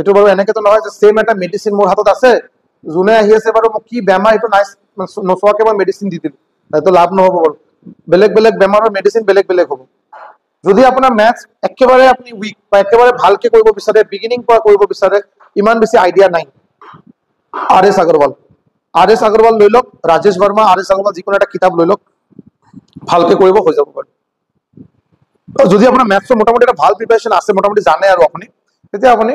এটো বাৰু এনেকে তো নহয় যে সেম এটা মেডিসিন মোৰ হাতত আছে জুনে আহি আছে বাৰু মোক কি বেমাৰ এটো নাই নসোৱাকে মই মেডিসিন দি দিম এটো লাভ নহব বাৰু বেলেগ বেমাৰৰ মেডিসিন বেলেগ হ'ব যদি আপোনাৰ ম্যাথছ একেবাৰে আপুনি উইক বা একেবাৰে ভালকে কৰিব বিচাৰে বিগিনিং পৰা কৰিব বিচাৰে ইমান বেছি আইডিয়া নাই আৰএস আগৰৱাল লৈ লওক ৰাজেশ বৰ্মা আৰএস আগৰৱাল যিকোনো এটা কিতাপ লৈ লওক ভালকে কৰিব হৈ যাব বাৰু যদি আপোনাৰ ম্যাথছৰ মোটামুটি এটা ভাল প্ৰিপাৰেচন আছে মোটামুটি জানে আৰু আপুনি তেতিয়া আপুনি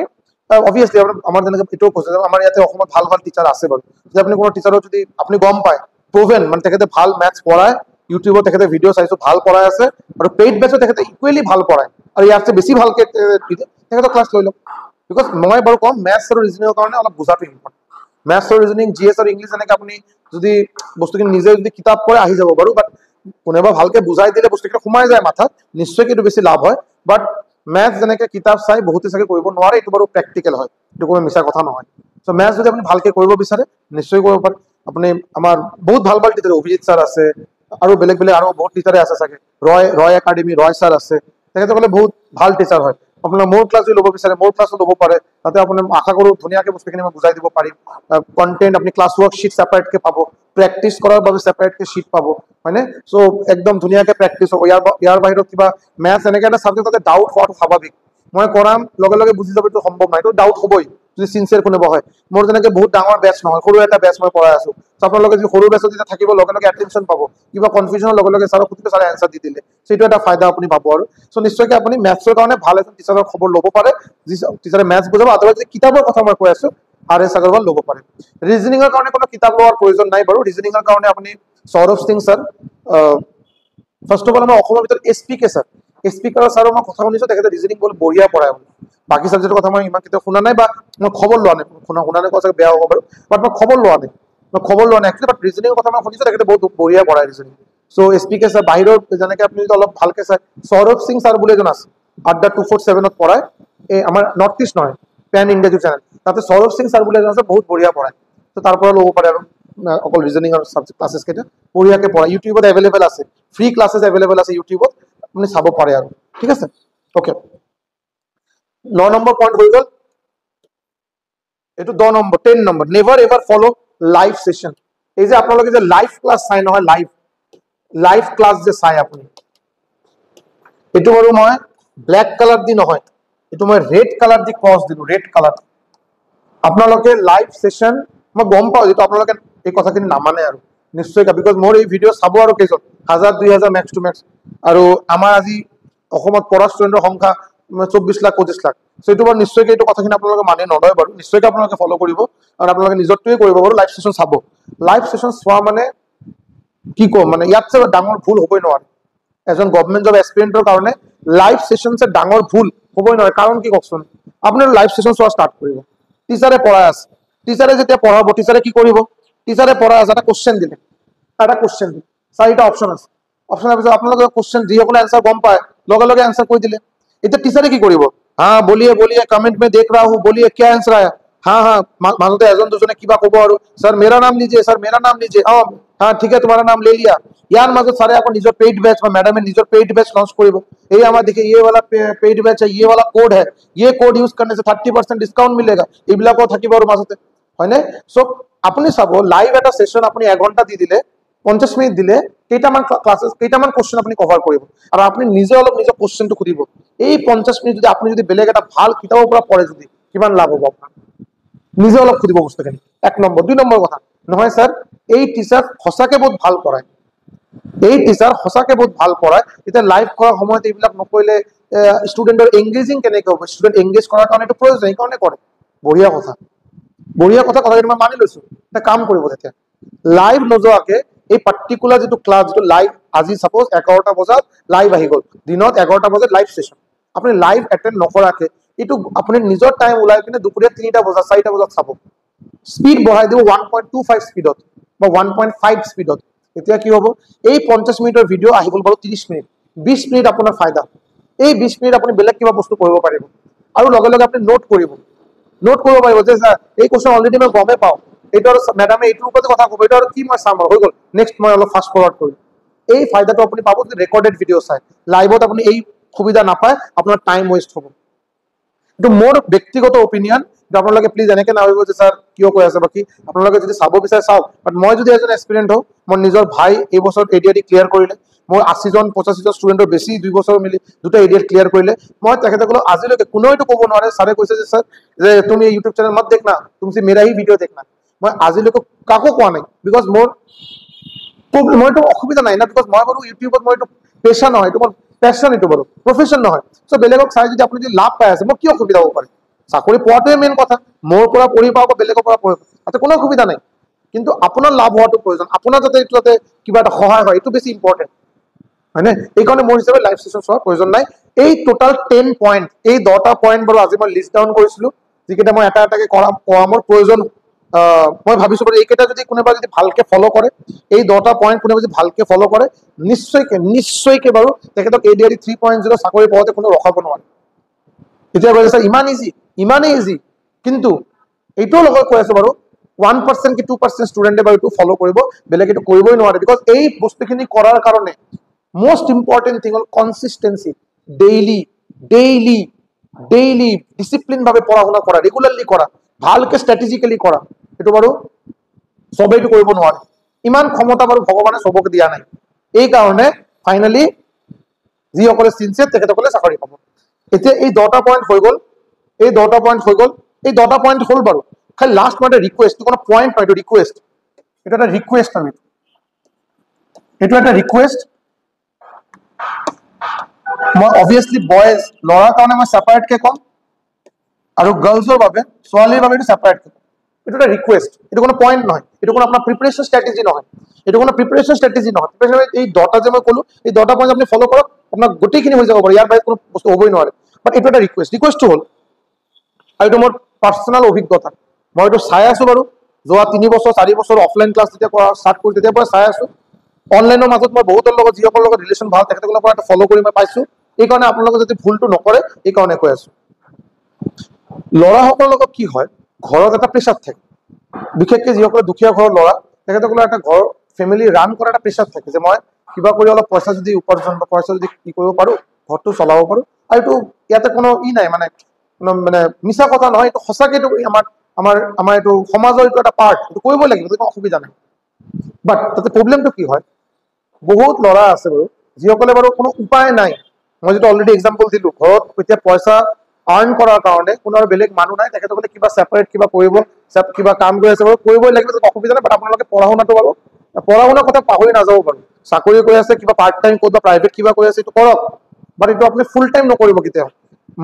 অবভিয়াসলি আমাৰ যেনেকৈ এটো কৈছে আমাৰ ইয়াতে অসমত ভাল টিচাৰ আছে বাৰু যদি আপুনি কোনো টিচাৰৰ যদি আপুনি গম পায় প্ৰভেন মানে তেখেতে ভাল ম্যাথছ পঢ়ায় ইউটিউবত তেখেতে ভিডিঅ' চাইছো ভাল পঢ়াই আছে আৰু পেইড বেচত তেখেতে ইকুৱেলি ভাল পঢ়ায় আৰু ইয়াতছে বেছি ভালকে তেখেতৰ ক্লাছ লৈ লওক বিকজ মই বাৰু কম ম্যাথছ আৰু ৰিজনিঙৰ কাৰণে অলপ বুজাটো ইম্পৰ্টেণ্ট ম্যাথছ আৰু ৰিজনিং জিএছ আৰু ইংলিছ এনেকৈ আপুনি যদি বস্তুখিনি নিজে যদি কিতাপ পঢ়ে আহি যাব বাৰু বাট কোনোবা ভালকে বুজাই দিলে বস্তুখিনি সোমাই যায় মাথাত নিশ্চয় কিন্তু বেছি লাভ হয় বাট ম্যাথছ যেনেকৈ কিতাপ চাই বহুতে চাগে কৰিব নোৱাৰে এইটো বাৰু প্ৰেক্টিকেল হয় এইটো কোনো মিছা কথা নহয় সো ম্যাথছ যদি আপুনি ভালকে কৰিব বিচাৰে নিশ্চয় কৰিব পাৰে আপুনি আমাৰ বহুত ভাল টিচাৰ অভিজিত ছাৰ আছে আৰু বেলেগ আৰু বহুত টিচাৰে আছে চাগে ৰয় একাডেমি ৰয় ছাৰ আছে তেখেতসকলে বহুত ভাল টিচাৰ হয় আপোনাৰ মোৰ ক্লাছ ল'ব বিচাৰে মোৰ ক্লাছো ল'ব পাৰে তাতে আপুনি আশা কৰো ধুনীয়াকে বস্তুখিনি মই বুজাই দিব পাৰিম কন্টেন্ট আপুনি ক্লাছ ৱৰ্ক शीट সেপাৰেটকে পাব প্ৰেক্টিস কৰাৰ বাবে সেপাৰেটকে शीट পাব হয়নে সো একদম ধুনীয়াকে প্ৰেক্টিস হ'ব ইয়াৰ বাহিৰত কিবা ম্যাথছ এনেকে এটা সাবজেক্ট তাতে ডাউট হোৱাটো স্বাভাৱিক মই কৰাম লগে বুজি যাব এইটো সম্ভৱ নাই এইটো ডাউট হ'বই যদি সিনসিয়াৰ কোনোবা হয় মোৰ যেনেকে বহুত ডাঙৰ বেচ নহয় সৰু এটা বেচ মই পঢ়াই আছো আপোনালোকে যদি সৰু বেচত যেতিয়া থাকিব লগে এটেনশন পাব কিবা কনফিউজনৰ লগে ছাৰক সুধিলে ছাৰে এনসাৰ দি দিলে সেইটো এটা ফায়দা আপুনি পাব আৰু সো নিশ্চয়কৈ আপুনি ম্যাথছৰ কাৰণে ভাল এজন টিচাৰৰ খবৰ ল'ব পাৰে যি টিচাৰে ম্যাথছ বুজাব আদাৰৱাইজ কিতাপৰ কথা মই কৈ আছো আৰএস আগৰৱাল ল'ব পাৰে ৰিজনিঙৰ কাৰণে কোনো কিতাপ লোৱাৰ প্ৰয়োজন নাই বাৰু ৰিজনিঙৰ কাৰণে আপুনি Saurabh Singh sir first of all আমাৰ অসমৰ ভিতৰত এছপিকে ছাৰৰ মই কথা শুনিছো তেখেতে ৰিজনিং বহুত বঢ়িয়া পঢ়ায় বাকি সাবজেক্টৰ কথা মই ইমান কিতাপ শুনা নাই বা মই খবৰ লোৱা নাই শুনা নাই কথা বেয়া হ'ব বাৰু বাট মই খবৰ লোৱা নাই একচুৱেলি বাট ৰিজনিঙৰ কথা মই শুনিছো তেখেতে বহুত বঢ়িয়া পঢ়ায় ৰিজনিং সো এছপিকে ছাৰ বাহিৰৰ যেনেকৈ আপুনি যদি অলপ ভালকে চাই সৌৰভ সিং ছাৰ বুলি এজন আছে আড্ডা 247ত পঢ়ায় এই আমাৰ নৰ্থ ইষ্ট নহয় পেন ইণ্ডিয়া চেনেল তাতে সৌৰভ সিং ছাৰ বুলি এজন আছে বহুত বঢ়িয়া পঢ়ায় তো তাৰ পৰা ল'ব পাৰে আৰু অকল ৰিজনিং আৰু সাবজেক্ট ক্লাसेस কেইটা বঢ়িয়াকে পঢ়ায় ইউটিউবত এভেইলেবল আছে ফ্ৰী ক্লাसेस এভেইলেবল আছে ইউটিউবত আপুনি চাব পাৰে আৰু ঠিক আছে ওকে 9 নম্বৰ পইণ্ট হৈ গ'ল এটো 10 নম্বৰ 10 নম্বৰ নেভাৰ এভাৰ ফলো লাইভ সেশন এই যে আপোনালোকে যে লাইভ ক্লাস চাই নহয় লাইভ ক্লাস যে চাই আপুনি এটো বাৰু মই ব্ল্যাক কালাৰ দি নহয় এটো মই ৰেড কালাৰ দি ক্ৰস দিলো ৰেড কালার আপোনালোকে লাইভ সেশন মই গম পাও যেটো আপোনালোকে এই কথাখিনি নামানে আৰু নিশ্চয় বিকজ মোৰ এই ভিডিও চাব আৰু কেইজন 1000 2000 ম্যাক্স টু ম্যাক্স আৰু আমাৰ আজি অসমত পঢ়া ষ্টুডেন্টৰ সংখ্যা 24 লাখ 25 লাখ সো এটো বাৰু নিশ্চয়কৈ এইটো কথাখিনি আপোনালোকে মানে নলয় বাৰু নিশ্চয়কৈ আপোনালোকে ফলো কৰিব আৰু আপোনালোকে নিজৰটোৱে কৰিব বাৰু লাইভ সেশন চাব লাইভ সেশন চোৱা মানে কি কম মানে ইয়াতছে ডাঙৰ ভুল হ'বই নোৱাৰে এজন গভৰ্ণমেন্ট জব এসপিৰেন্টৰ কাৰণে লাইভ সেশনছে ডাঙৰ ভুল হ'বই নোৱাৰে কাৰণ কি কওকচোন আপুনি লাইভ সেশন চোৱা ষ্টাৰ্ট কৰিব টিচাৰে পঢ়াই আছে টিচাৰে যেতিয়া পঢ়াব টিচাৰে কি কৰিব টিচাৰে পঢ়াই আছে এটা কোশ্চেন দিলে চাৰিটা অপচন আছে অপচনৰ পিছত আপোনালোকে কোশ্চেন যিসকলে আনসাৰ গম পায় লগে আনসাर কৈ দিলে এটা টিচারে কি করিব हाँ बोलिए कमेंट में देख रहा हूँ बोलिए क्या आंसर आया हाँ मानते एजन दुजने किबा कब और सर मेरा नाम लीजिए हाँ ठीक है तुम्हारा नाम ले लिया यार मजो सारे आपको निजर पेड बैच में मैडम निजर पेड बैच लॉन्च करिब এই আমার দেখে ये वाला पेड बैच है ये वाला कोड है ये कोड यूज करने से 30% डिस्काउंट मिलेगा এইবিলাকও থাকিব আৰু মাজতে হয়নে সো আপুনি চাব লাইভ এটা সেশন আপুনি 1 ঘন্টা দি দিলে 50 মিনিট দিলে কেইটামান ক্লাसेस কেইটামান কোশ্চেন আপুনি কভাৰ কৰিব আৰু আপুনি নিজে অলপ নিজৰ কোশ্চেনটো খুদিব এই 50 মিনিট যদি আপুনি যদি বেলেগ এটা ভাল কিতাপৰ পৰা পঢ়ে যদি কিমান লাভ হ'ব আপোনাৰ নিজে অলপ খুদিব বস্তুখিনি এক নম্বৰ দুই নম্বৰ কথা নহয় স্যাৰ এই টিচাৰ সঁচাকে বহুত ভাল পঢ়ায় এই টিচাৰ সঁচাকে বহুত ভাল পঢ়ায় এটা লাইভ কৰা সময়ত এইবিলাক নকৰিলে ষ্টুডেন্টৰ এংগেজিং কেনেকৈ হ'ব ষ্টুডেন্ট এংগেজ কৰাৰ কাৰণে এইটো প্ৰয়োজন এই কাৰণে কৰে বঢ়িয়া কথা কথাটো মই মানি লৈছো এটা কাম কৰিব তেতিয়া লাইভ নযোৱাকে এই পাৰ্টিকুলাৰ যেটো ক্লাস যেটো লাইভ আজি সাপোজ 11টা বজাত লাইভ আহি গল দিনত 11টা বজাত লাইভ সেশন আপুনি লাইভ এটেন্ড নকৰাকে এটো আপুনি নিজৰ টাইম উলাই কিনে দুপৰীয়া 3টা বজাত 4টা বজাত চাব স্পিড বঢ়াই দিব 1.25 স্পিডত বা 1.5 স্পিডত এতিয়া কি হ'ব এই 50 মিনিটৰ ভিডিও আহি গল বাৰু 30 মিনিট 20 মিনিট আপোনাৰ ফায়দা এই 20 মিনিট আপুনি বেলেগ কিবা বস্তু কৰিব পাৰিব আৰু লগে লগে আপুনি নোট কৰিব পাৰিব যে স্যাৰ এই কোশ্চেন অলৰেডি মই গমে পাও এটা ম্যাডামে এইটোৰ ওপৰত কথা ক'ব এটা কি মই চাম হৈ গল নেক্সট মই অলপ ফাস্ট ফৰৱাৰ্ড কৰিম এই ফায়দাটো আপুনি পাব যে ৰেকৰ্ডেড ভিডিও চাই লাইভত আপুনি এই সুবিধা নাপায় আপোনাৰ টাইম ওয়েস্ট হ'ব তো মোৰ ব্যক্তিগত অপিনিয়ন আপোনালোকে প্লিজ এনেকে নাভাবিব যে স্যাৰ কিয় কৈ আছে বাকি আপোনালোকে যদি চাব বিচাৰে চাওক বাট মই যদি এজন এক্সপেৰিয়েন্ট হও মই নিজৰ ভাই এই বছৰ এডিআৰডি ক্লিয়াৰ কৰিলে মই 80 জন 85 জন ষ্টুডেন্টৰ বেছি 2 বছৰ মিলি দুটা এডিআৰ ক্লিয়াৰ কৰিলে মই তেখেতসকলক আজিলৈকে কোনেও এইটো ক'ব নোৱাৰে ছাৰে কৈছে যে স্যাৰ যে তুমি ইউটিউব চেনেল মত দেখনা তুমি মেৰা হি ভিডিও দেখনা মই আজিলৈকে কাকো কোৱা নাই বিকজ মোৰ মইতো অসুবিধা নাই না বিকজ মই বাৰু ইউটিউবত মই এইটো পেশা নহয় এইটো মোৰ প্যাশন এইটো বাৰু প্ৰফেশন নহয় সো বেলেগক চাই যদি আপুনি যদি লাভ পাই আছে মই কি অসুবিধা হ'ব পাৰে চাকৰি পোৱাটোৱে মেইন কথা মোৰ পৰা পঢ়ি পাব বেলেগৰ পৰা পঢ়ি তাতে কোনো অসুবিধা নাই কিন্তু আপোনাৰ লাভ হোৱাটো প্ৰয়োজন আপোনাৰ যাতে এইটোতে কিবা এটা সহায় হয় এইটো বেছি ইম্পৰ্টেন্ট হয়নে এই কাৰণে মোৰ হিচাপে লাইভ সেশন চোৱাৰ প্ৰয়োজন নাই এই টোটাল 10 পইণ্ট এই 10টা পইণ্ট বাৰু আজি মই লিষ্ট ডাউন কৰিছিলো যিকেইটা মই এটা এটাকে কৰা মোৰ প্ৰয়োজন মই ভাবিছো বাৰু এইকেইটা যদি কোনোবা যদি ভালকে ফলো কৰে এই 10টা পইণ্ট কোনোবা যদি ভালকে ফলো কৰে নিশ্চয়কে বাৰু তেখেতক এডিআৰডি 3.0 চাকৰি পাওঁতে কোনো ৰখাব নোৱাৰে এতিয়া কৈছে স্যাৰ ইমানেই ইজি কিন্তু এইটোও লগত কৈ আছে বাৰু 1% কি 2% ষ্টুডেন্টে বাৰু এইটো ফলো কৰিব বেলেগ এইটো কৰিবই নোৱাৰে বিকজ এই বস্তুখিনি কৰাৰ কাৰণে মোস্ট ইম্পৰ্টেন্ট থিং হল কনসিস্টেন্সি ডেইলি ডিসিপ্লিন ভাবে পড়াশোনা কৰা ৰেগুলাৰলি কৰা ভালকে স্ট্ৰ্যাটেজিক্যালি কৰা এটো বাৰু সবেই তো কৰিব নোৱাৰে ইমান ক্ষমতা বাৰু ভগৱানে সবকে দিয়া নাই এই কাৰণে ফাইনালি যিসকলে সিনসিয়াৰ তেখেতসকলে চাকৰি পাব এতিয়া এই 10টা পইণ্ট হৈ গল এই 10টা পইণ্ট হল বাৰু খালি লাষ্ট মানে ৰিকুৱেষ্ট কোনো পইণ্ট নহয় ৰিকুৱেষ্ট এটা ৰিকুৱেষ্ট আমি এইটো এটা ৰিকুৱেষ্ট মই অবভিয়াসলি বয়েজ লৰাৰ কাৰণে মই সেপাৰেট কে কম আৰু গাৰ্লছৰ বাবে ছোৱালীৰ বাবে এটা সেপাৰেট কে এটা এটা ৰিকুৱেষ্ট এটা কোনো পইণ্ট নহয় এটা কোনো আপোনাৰ প্ৰিপাৰেচন ষ্ট্ৰেটেজি নহয় এই 10টা যে মই কলো এই 10টা পইণ্ট আপুনি ফলো কৰক আপোনাৰ গোটেইখিনি হৈ যাব পাৰে ইয়াৰ বাহিৰে কোনো বস্তু হ'বই নোৱাৰে বাট এটা এটা ৰিকুৱেষ্ট হ'ল আৰু এইটো মোৰ পাৰ্সোনাল অভিজ্ঞতা মই এইটো চাই আছো বাৰু যোৱা 3 বছৰ 4 বছৰ অফলাইন ক্লাছ যেতিয়া কৰা ষ্টাৰ্ট কৰি তেতিয়া পৰা চাই আছো অনলাইনৰ মাজত মই বহুতৰ লগত যিসকলৰ লগত ৰিলেশ্যন ভাল তেখেতসকলৰ পৰা এটা ফলো কৰি মই পাইছো এই কাৰণে আপোনালোকে যদি ভুলটো নকৰে এই কাৰণে কৈ আছো লৰাসকলৰ লগত কি হয় ঘৰত এটা প্ৰেছাৰ থাকে বিশেষকৈ যিসকলে দুখীয়া ঘৰৰ লৰা তেখেতসকলৰ এটা ঘৰ ফ্যামিলি ৰান কৰা এটা প্ৰেছাৰ থাকে যে মই কিবা কৰি অলপ পইচা যদি উপাৰ্জন বা পইচা যদি কি কৰিব পাৰো ঘৰটো চলাব পাৰো আৰু এইটো ইয়াতে কোনো নাই মানে মিছা কথা নহয় এইটো সঁচাকৈ এইটো আমাৰ এইটো সমাজৰ এইটো এটা পাৰ্ট এইটো কৰিবই লাগিব কোনো অসুবিধা নাই বাট তাতে প্ৰব্লেমটো কি হয় বহুত লৰা আছে বাৰু যিসকলে বাৰু কোনো উপায় নাই মই যেটো অলৰেডি এক্সাম্পল দিলো ঘৰত এতিয়া পইচা আৰ্ন কৰাৰ কাৰণে কোনো বেলেগ মানুহ নাই তেখেতসকলে কিবা সেপাৰেট কিবা কৰিব কিবা কাম কৰি আছে বাৰু কৰিবই লাগিব অসুবিধা নাই বাট আপোনালোকে পঢ়া-শুনাটো বাৰু পঢ়া-শুনাৰ কথা পাহৰি নাযাব বাৰু চাকৰি কৰি আছে কিবা পাৰ্ট টাইম ক'ত বা প্ৰাইভেট কিবা কৰি আছে এইটো কৰক বাট এইটো আপুনি ফুল টাইম নকৰিব কেতিয়াও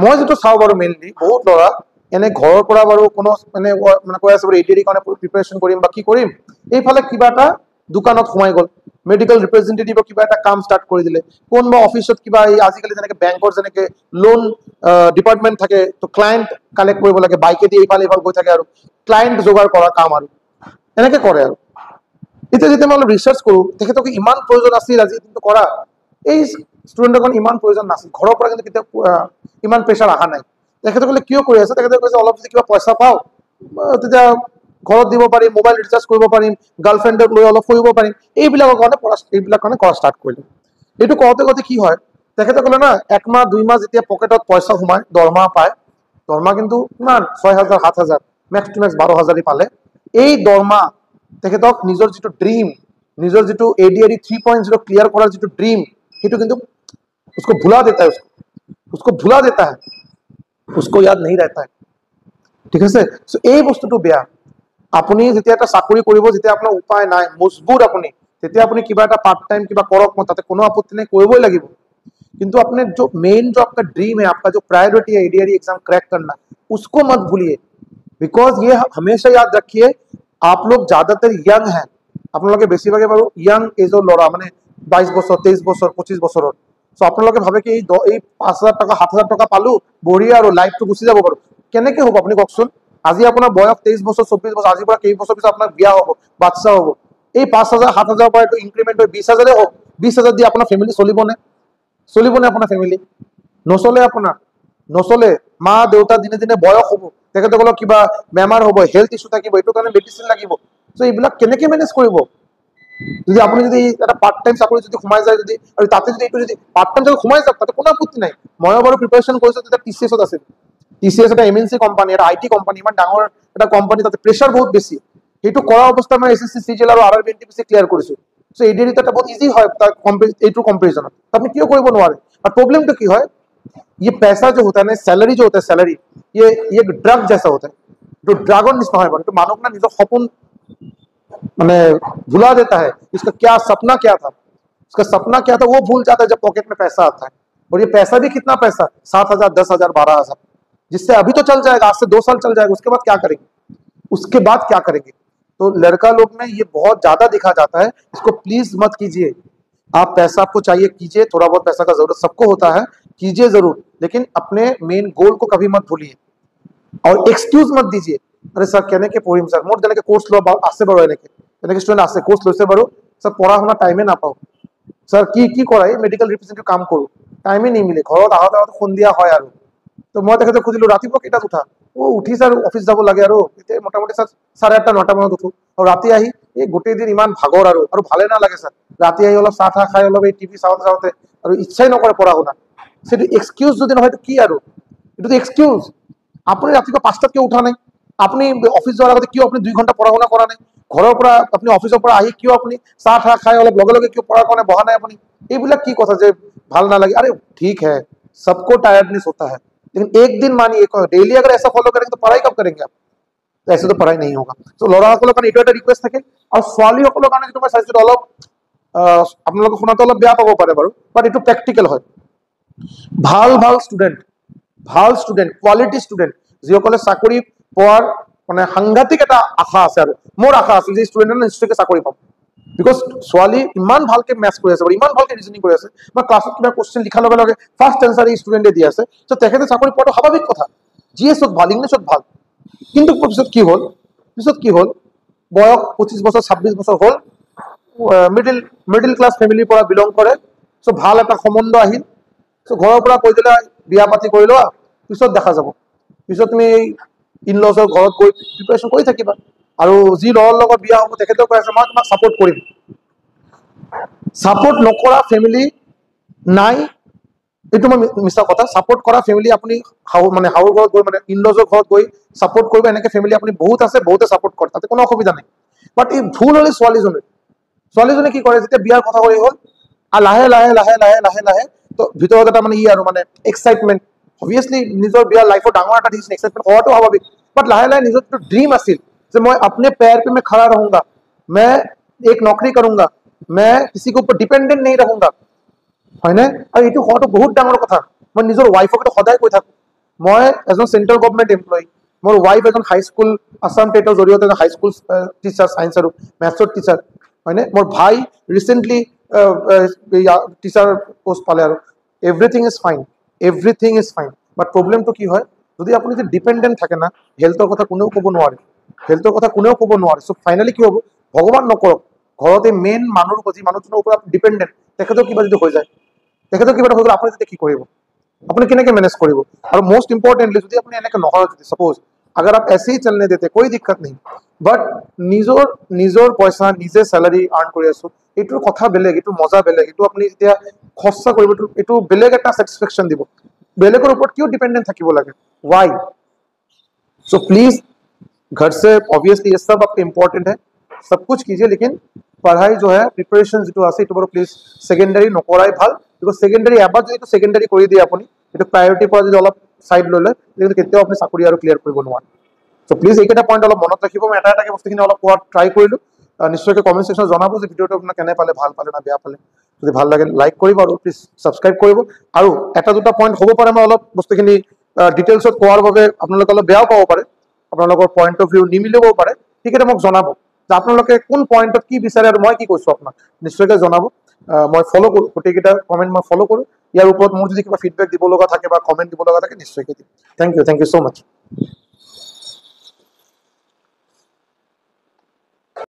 মই যেটো চাও বাৰু মেইনলি বহুত লৰা এনে ঘৰৰ পৰা বাৰু কোনো মানে কৈ আছে বাৰু এডিআৰডি কাৰণে প্ৰিপাৰেচন কৰিম বা কি কৰিম এইফালে কিবা এটা দোকানত সোমাই গল মেডিকেল ৰিপ্ৰেজেন্টেটিভ কিবা এটা কাম ষ্টাৰ্ট কৰি দিলে কোনবা অফিসত কিবা আজিকালি যেনেকে বেংকৰ যেনেকে লোন ডিপাৰ্টমেন্ট থাকে তো ক্লায়েন্ট কালেক্ট কৰিব লাগে বাইকে দি এইফালে গৈ থাকে আৰু ক্লায়েন্ট যোগাৰ কৰা কাম আৰু এনেকে কৰে আৰু এতিয়া যেতিয়া মই ৰিসাৰ্চ কৰো তেখেতক ইমান প্ৰয়োজন আছিল আজি কিন্তু কৰা এই ষ্টুডেন্টসকল ইমান প্ৰয়োজন নাছিল ঘৰৰ পৰা কিন্তু কেতিয়া ইমান প্ৰেছাৰ আহা নাই তেখেতসকলে কিয় কৰি আছে তেখেতসকলে কৈছে অলপ যদি কিবা পইচা পাও তেতিয়া ঘৰত দিব পাৰিম মোবাইল ৰিচাৰ্জ কৰিব পাৰিম গাৰ্লফ্ৰেণ্ডক লৈ অলপ ফুৰিব পাৰিম এইবিলাকৰ কাৰণে কৰা ষ্টাৰ্ট কৰিলে এইটো কওঁতে কি হয় তেখেতসকলে না 1 মাহ 2 মাহ যেতিয়া পকেটত পইচা সোমায় দৰমহা পায় দৰমহা কিন্তু কিমান 6000 7000 ম্যাক্স টু ম্যাক্স 12000 পালে এই দৰমহা তেখেতক নিজৰ যেটো ড্ৰিম নিজৰ যিটো ADRE 3.0 क्लियर কৰাৰ যিটো ড্ৰিম সেইটো কিন্তু उसको भुला देता है, उसको भुला देता है, उसको याद नहीं रहता है। ঠিক আছে, সো এই বস্তুটো বেয়া। আপুনি যেতিয়া এটা চাকৰি কৰিব, যেতিয়া আপোনাৰ উপায় নাই, মজবুৰ আপুনি, তেতিয়া আপুনি কিবা এটা পাৰ্ট टाइम কিবা কৰক, মই তাতে কোনো আপত্তি নাই, কৰিবই লাগিব। किंतु अपने जो मेन जो आपका ड्रीम है, आपका जो प्रायोरिटी है ADRE एग्जाम क्रैक करना, उसको मत भूलिए। बिकॉज ये हमेशा याद रखिए, आप लोग ज्यादातर यंग हैं, আপোনালোকে বেছিভাগে বাৰু ইয়াং এজৰ ল'ৰা, মানে 22 বছৰ 23 বছৰ 25 বছৰৰ। সো আপোনালোকে ভাবে কি এই 5,000 টাকা 7,000 টাকা পালো, বঢ়িয়া আৰু লাইফটো গুচি যাব বাৰু। কেনেকে হ'ব আপুনি কওকচোন? আজি আপোনাৰ বয়স 23 বছৰ 24 বছৰ, আজিৰ পৰা কেই বছৰ পিছত আপোনাৰ বিয়া হ'ব, বাচ্চা হ'ব, এই 5,000 7,000 পৰা এইটো ইনক্ৰিমেন্ট হৈ 20,000 হওক, 20,000 দি আপোনাৰ ফেমিলি চলিবনে? চলিবনে আপোনাৰ ফেমিলি? নচলে আপোনাৰ, নচলে। মা দেউতা দিনে দিনে বয়স হ'ব, তেখেতসকলক কিবা বেমাৰ হ'ব, হেল্থ ইস্যু থাকিব, এইটো কাৰণে মেডিচিন লাগিব। সো এইবিলাক কেনেকে মেনেজ কৰিব? যদি আপুনি যদি এটা পাৰ্ট টাইম চাকৰি যদি সোমাই যায়, যদি আৰু তাতে যদি এইটো যদি পাৰ্ট টাইম যদি সোমাই যাওক, তাতে কোনো আপত্তি নাই। ময়ো বাৰু প্ৰিপাৰেশ্যন কৰিছোঁ, তেতিয়া TCS আছিল। TCS এটা MNC কোম্পানী, এটা IT কোম্পানী, ইমান ডাঙৰ এটা কোম্পানী, তাতে প্ৰেছাৰ বহুত বেছি। সেইটো কৰা অৱস্থাত মই SSC CGL আৰু RRB NTPC ক্লিয়াৰ কৰিছোঁ। সো ADRE এটা বহুত ইজি হয় তাৰ এইটো কম্পেৰিজনত। আপনি क्यों কৰিব নোৱাৰে? और प्रॉब्लम तो की है, ये पैसा जो होता है ना, सैलरी जो होता है, सैलरी ये एक ड्रग जैसा होता है, जो ड्रैगन निस्ता है, तो मानव ना निजर सपन मैंने भुला देता है। इसका क्या सपना क्या था, उसका सपना क्या था वो भूल जाता है जब पॉकेट में पैसा आता है। और ये पैसा भी कितना पैसा, 7,000 10,000 12,000, जिससे अभी तो चल जाएगा, आज से 2 साल चल जाएगा, उसके बाद क्या करेंगे? उसके बाद क्या करेंगे? तो लड़का लोग में ये बहुत ज्यादा दिखा जाता है, इसको प्लीज मत कीजिए। आप पैसा आपको चाहिए कीजिए, थोड़ा बहुत पैसा का जरूरत सबको होता है, कीजिए जरूर, लेकिन अपने मेन गोल को कभी मत भूलिए। और एक्सक्यूज मत दीजिए, अरे सर कहने के पढ़िम सर, मोर जेनेके कोर्स लो आसे बारो, এনেকে স্টুডেন্ট আছে কোর্স লৈছে বাৰু, স্যাৰ পড়া শুনা টাইমে নাপাও, স্যাৰ কি কৰাই মেডিকেল ৰিপ্ৰেজেন্টেটিভ কাম কৰো, টাইমে নিমিলে, ঘৰত আহোতে আহোতে সন্ধিয়া হয় আৰু। তো মই তেখেতক খুজিলো ৰাতিপুৱা কেইটাত উঠা, ও উঠি স্যাৰ অফিস যাব লাগে আৰু এতিয়া মোটামুটি স্যাৰ 8:30 9টা মানত উঠো, আৰু ৰাতি আহি এই গোটেই দিন ইমান ভাগৰ আৰু ভালে নালাগে স্যাৰ, ৰাতি আহি অলপ চাহ ঠাহ খাই অলপ এই টিভি চাওঁতে চাওঁতে আৰু ইচ্ছাই নকৰে পঢ়া শুনা। সেটো এক্সকিউজ যদি নহয় কি আৰু, এটো এক্সকিউজ। আপুনি ৰাতিপুৱা 5টাত কিয় উঠা নাই? আপুনি অফিস যোৱাৰ আগতে কিয় আপুনি 2 ঘন্টা পঢ়া শুনা কৰা নাই? ঘৰৰ পৰা আপুনি অফিসৰ পৰা আহি কিয় আপুনি চাহ ঠাহ খাই অলপ লগে লগে কিয় পঢ়াৰ কাৰণে বহা নাই আপুনি? এইবিলাক কি কথা যে ভাল নালাগে? अरे ठीक है, सबको टायर्डनेस होता है, लेकिन एक दिन मानिए, डेली अगर ऐसा फॉलो करेंगे तो पढ़ाई कब करेंगे आप? तो ऐसे तो पढ़ाई नहीं होगा। तो ল'ৰাসকলৰ কাৰণে এইটো এটা ৰিকুৱেষ্ট থাকে, আৰু ছোৱালীসকলৰ কাৰণে যিটো মই চাইছিলোঁ অলপ আপোনালোকে শুনাটো অলপ বেয়া পাব পাৰে বাৰু, বাট এইটো প্ৰেক্টিকেল হয়। ভাল ভাল ষ্টুডেণ্ট কোৱালিটি ষ্টুডেণ্ট যিসকলে চাকৰি পোৱাৰ মানে সাংঘাতিক এটা আশা আছে, আৰু মোৰ আশা আছে যে ষ্টুডেণ্টে নিশ্চয়কৈ চাকৰি পাব। বিকজ ছোৱালী ইমান ভালকে মেথছ কৰি আছে, ইমান ভালকে ৰিজনিং কৰি আছে, মই ক্লাছত কিবা কুৱেশ্যন লিখাৰ লগে লগে ফাৰ্ষ্ট এনচাৰ এই ষ্টুডেণ্টে দি আছে, ত' তেখেতে চাকৰি পোৱাটো স্বাভাৱিক কথা। GS হওক ভাল, ইংলিছত ভাল, কিন্তু পিছত কি হ'ল, বয়স 25 বছৰ 26 বছৰ হ'ল, মিডিল ক্লাছ ফেমিলিৰ পৰা বিলং কৰে, চ' ভাল এটা সম্বন্ধ আহিল, চ' ঘৰৰ পৰা কৈ দিলে বিয়া পাতি কৰি লোৱা, পিছত দেখা যাব, পিছত তুমি ইনলছৰ ঘৰত গৈ প্ৰিপাৰেশ্যন কৰি থাকিবা। আৰু যি ল'ৰাৰ লগত বিয়া হ'ব তেখেতেও কৈ আছে মই তোমাক ছাপোৰ্ট কৰিম। ছাপোৰ্ট নকৰা ফেমিলি নাই, এইটো মই মিছা কথা। ছাপোৰ্ট কৰা ফেমিলি আপুনি হাউৰ ঘৰত গৈ মানে ইনলছৰ ঘৰত গৈ ছাপোৰ্ট কৰিব, এনেকে ফেমিলি আপুনি বহুত আছে, বহুতে ছাপোৰ্ট কৰে, তাতে কোনো অসুবিধা নাই। বাট এই ভুল হ'লে ছোৱালীজনী কি কৰে, যেতিয়া বিয়াৰ কথা কৈ হ'ল লাহে লাহে লাহে লাহে লাহে লাহে তো ভিতৰত এটা মানে আৰু মানে এক্সাইটমেণ্ট, অবভিয়াছলি নিজৰ বিয়াৰ লাইফৰ ডাঙৰ এটা ডিচিশ্যন, এক্সাইটমেণ্ট হোৱাটো স্বাভাৱিক, বাট লাহে লাহে নিজৰ যিটো ড্ৰিম আছিল যে मैं अपने पैर पे मैं खड़ा रहूंगा, मैं एक नौकरी करूंगा, मैं किसी के ऊपर डिपेंडेंट नहीं रहूंगा, হয় নে? আৰু এইটো হোৱাটো বহুত ডাঙৰ কথা। মই নিজৰ ৱাইফক সদায় কৈ থাকো, মই এজন চেন্ট্ৰেল গভৰ্ণমেণ্ট এমপ্লয়ী, মোৰ ৱাইফ এজন হাইস্কুল আছাম টেটৰ জৰিয়তে হাইস্কুল টিচাৰ, চায়েন্স আৰু মেথছৰ টিচাৰ, হয়নে? মোৰ ভাই ৰিচেণ্টলি টিচাৰ পোষ্ট পালে, আৰু এভৰিথিং ইজ ফাইন। বাট প্ৰব্লেমটো কি হয়, যদি আপুনি যদি ডিপেণ্ডেণ্ট থাকে না, হেল্থৰ কথা কোনেও ক'ব নোৱাৰে, চ' ফাইনেলি কি হ'ব, ভগৱান নকৰক, ঘৰতে মেইন মানুহৰ যি মানুহজনৰ ওপৰত ডিপেণ্ডেণ্ট, তেখেতৰ কিবা যদি হৈ যায়, আপুনি তেতিয়া কি কৰিব? আপুনি কেনেকে মেনেজ কৰিব? আৰু মোষ্ট ইম্পৰ্টেণ্টলি যদি আপুনি এনেকে নহয়, যদি সাপোজ अगर आप ऐसे ही चलने देते कोई दिक्कत नहीं, बट নিজৰ পইচা নিজে স্যালাৰি আৰ্ন কৰি আছো, এইটোৰ কথা বেলেগ, এইটো মজা বেলেগ, এইটো আপুনি যেতিয়া খৰচা কৰিব এইটো বেলেগ এটা স্যাটিসফ্যাকশন দিব। বেলেগৰ ওপৰত কিয় ডিপেন্ডেন্ট থাকিব লাগে? व्हाई? सो प्लीज घर से ऑब्वियसली ये सब आपके इंपॉर्टेंट है, सब कुछ कीजिए, लेकिन पढ़ाई जो है प्रिपेरेशन जो আছে এটো বাৰু প্লিজ সেকেন্ডাৰি নকৰাই ভাল বিকজ সেকেন্ডাৰি এবাৰ যদি সেকেন্ডাৰি কৰি দিয়ে আপুনি এটো প্ৰায়োৰিটি পৰা যদি অলপ সাইড লৈ লয় কিন্তু কেতিয়াও আপুনি চাকৰি আৰু ক্লিয়াৰ কৰিব নোৱাৰে সো প্লিজ এইকেইটা পইণ্ট অলপ মনত ৰাখিব মই এটা বস্তুখিনি অলপ কোৱাত ট্ৰাই কৰিলো নিশ্চয়কৈ কমেন্ট সেকশনত জনাব যে ভিডিওটো আপোনাক কেনে পালে ভাল পালে না বেয়া পালে যদি ভাল লাগে লাইক কৰিব আৰু প্লিজ সাবস্ক্ৰাইব কৰিব আৰু এটা দুটা পইণ্ট হ'ব পাৰে মই অলপ বস্তুখিনি ডিটেইলছত কোৱাৰ বাবে আপোনালোক অলপ বেয়াও পাব পাৰে আপোনালোকৰ পইণ্ট অফ ভিউ নিমিলিবও পাৰে ঠিক আছে মোক জনাব যে আপোনালোকে কোন পইণ্টত কি বিচাৰে আৰু মই কি কৈছো আপোনাক নিশ্চয়কৈ জনাব মই ফলো কৰো গোটেইকেইটা কমেন্ট মই ফলো কৰো ইয়াৰ ওপৰত মোৰ যদি কিবা ফিডবেক দিব লগা থাকে বা কমেন্ট দিব লগা থাকে নিশ্চয়কৈ দিম থ্যাংক ইউ সো মাচ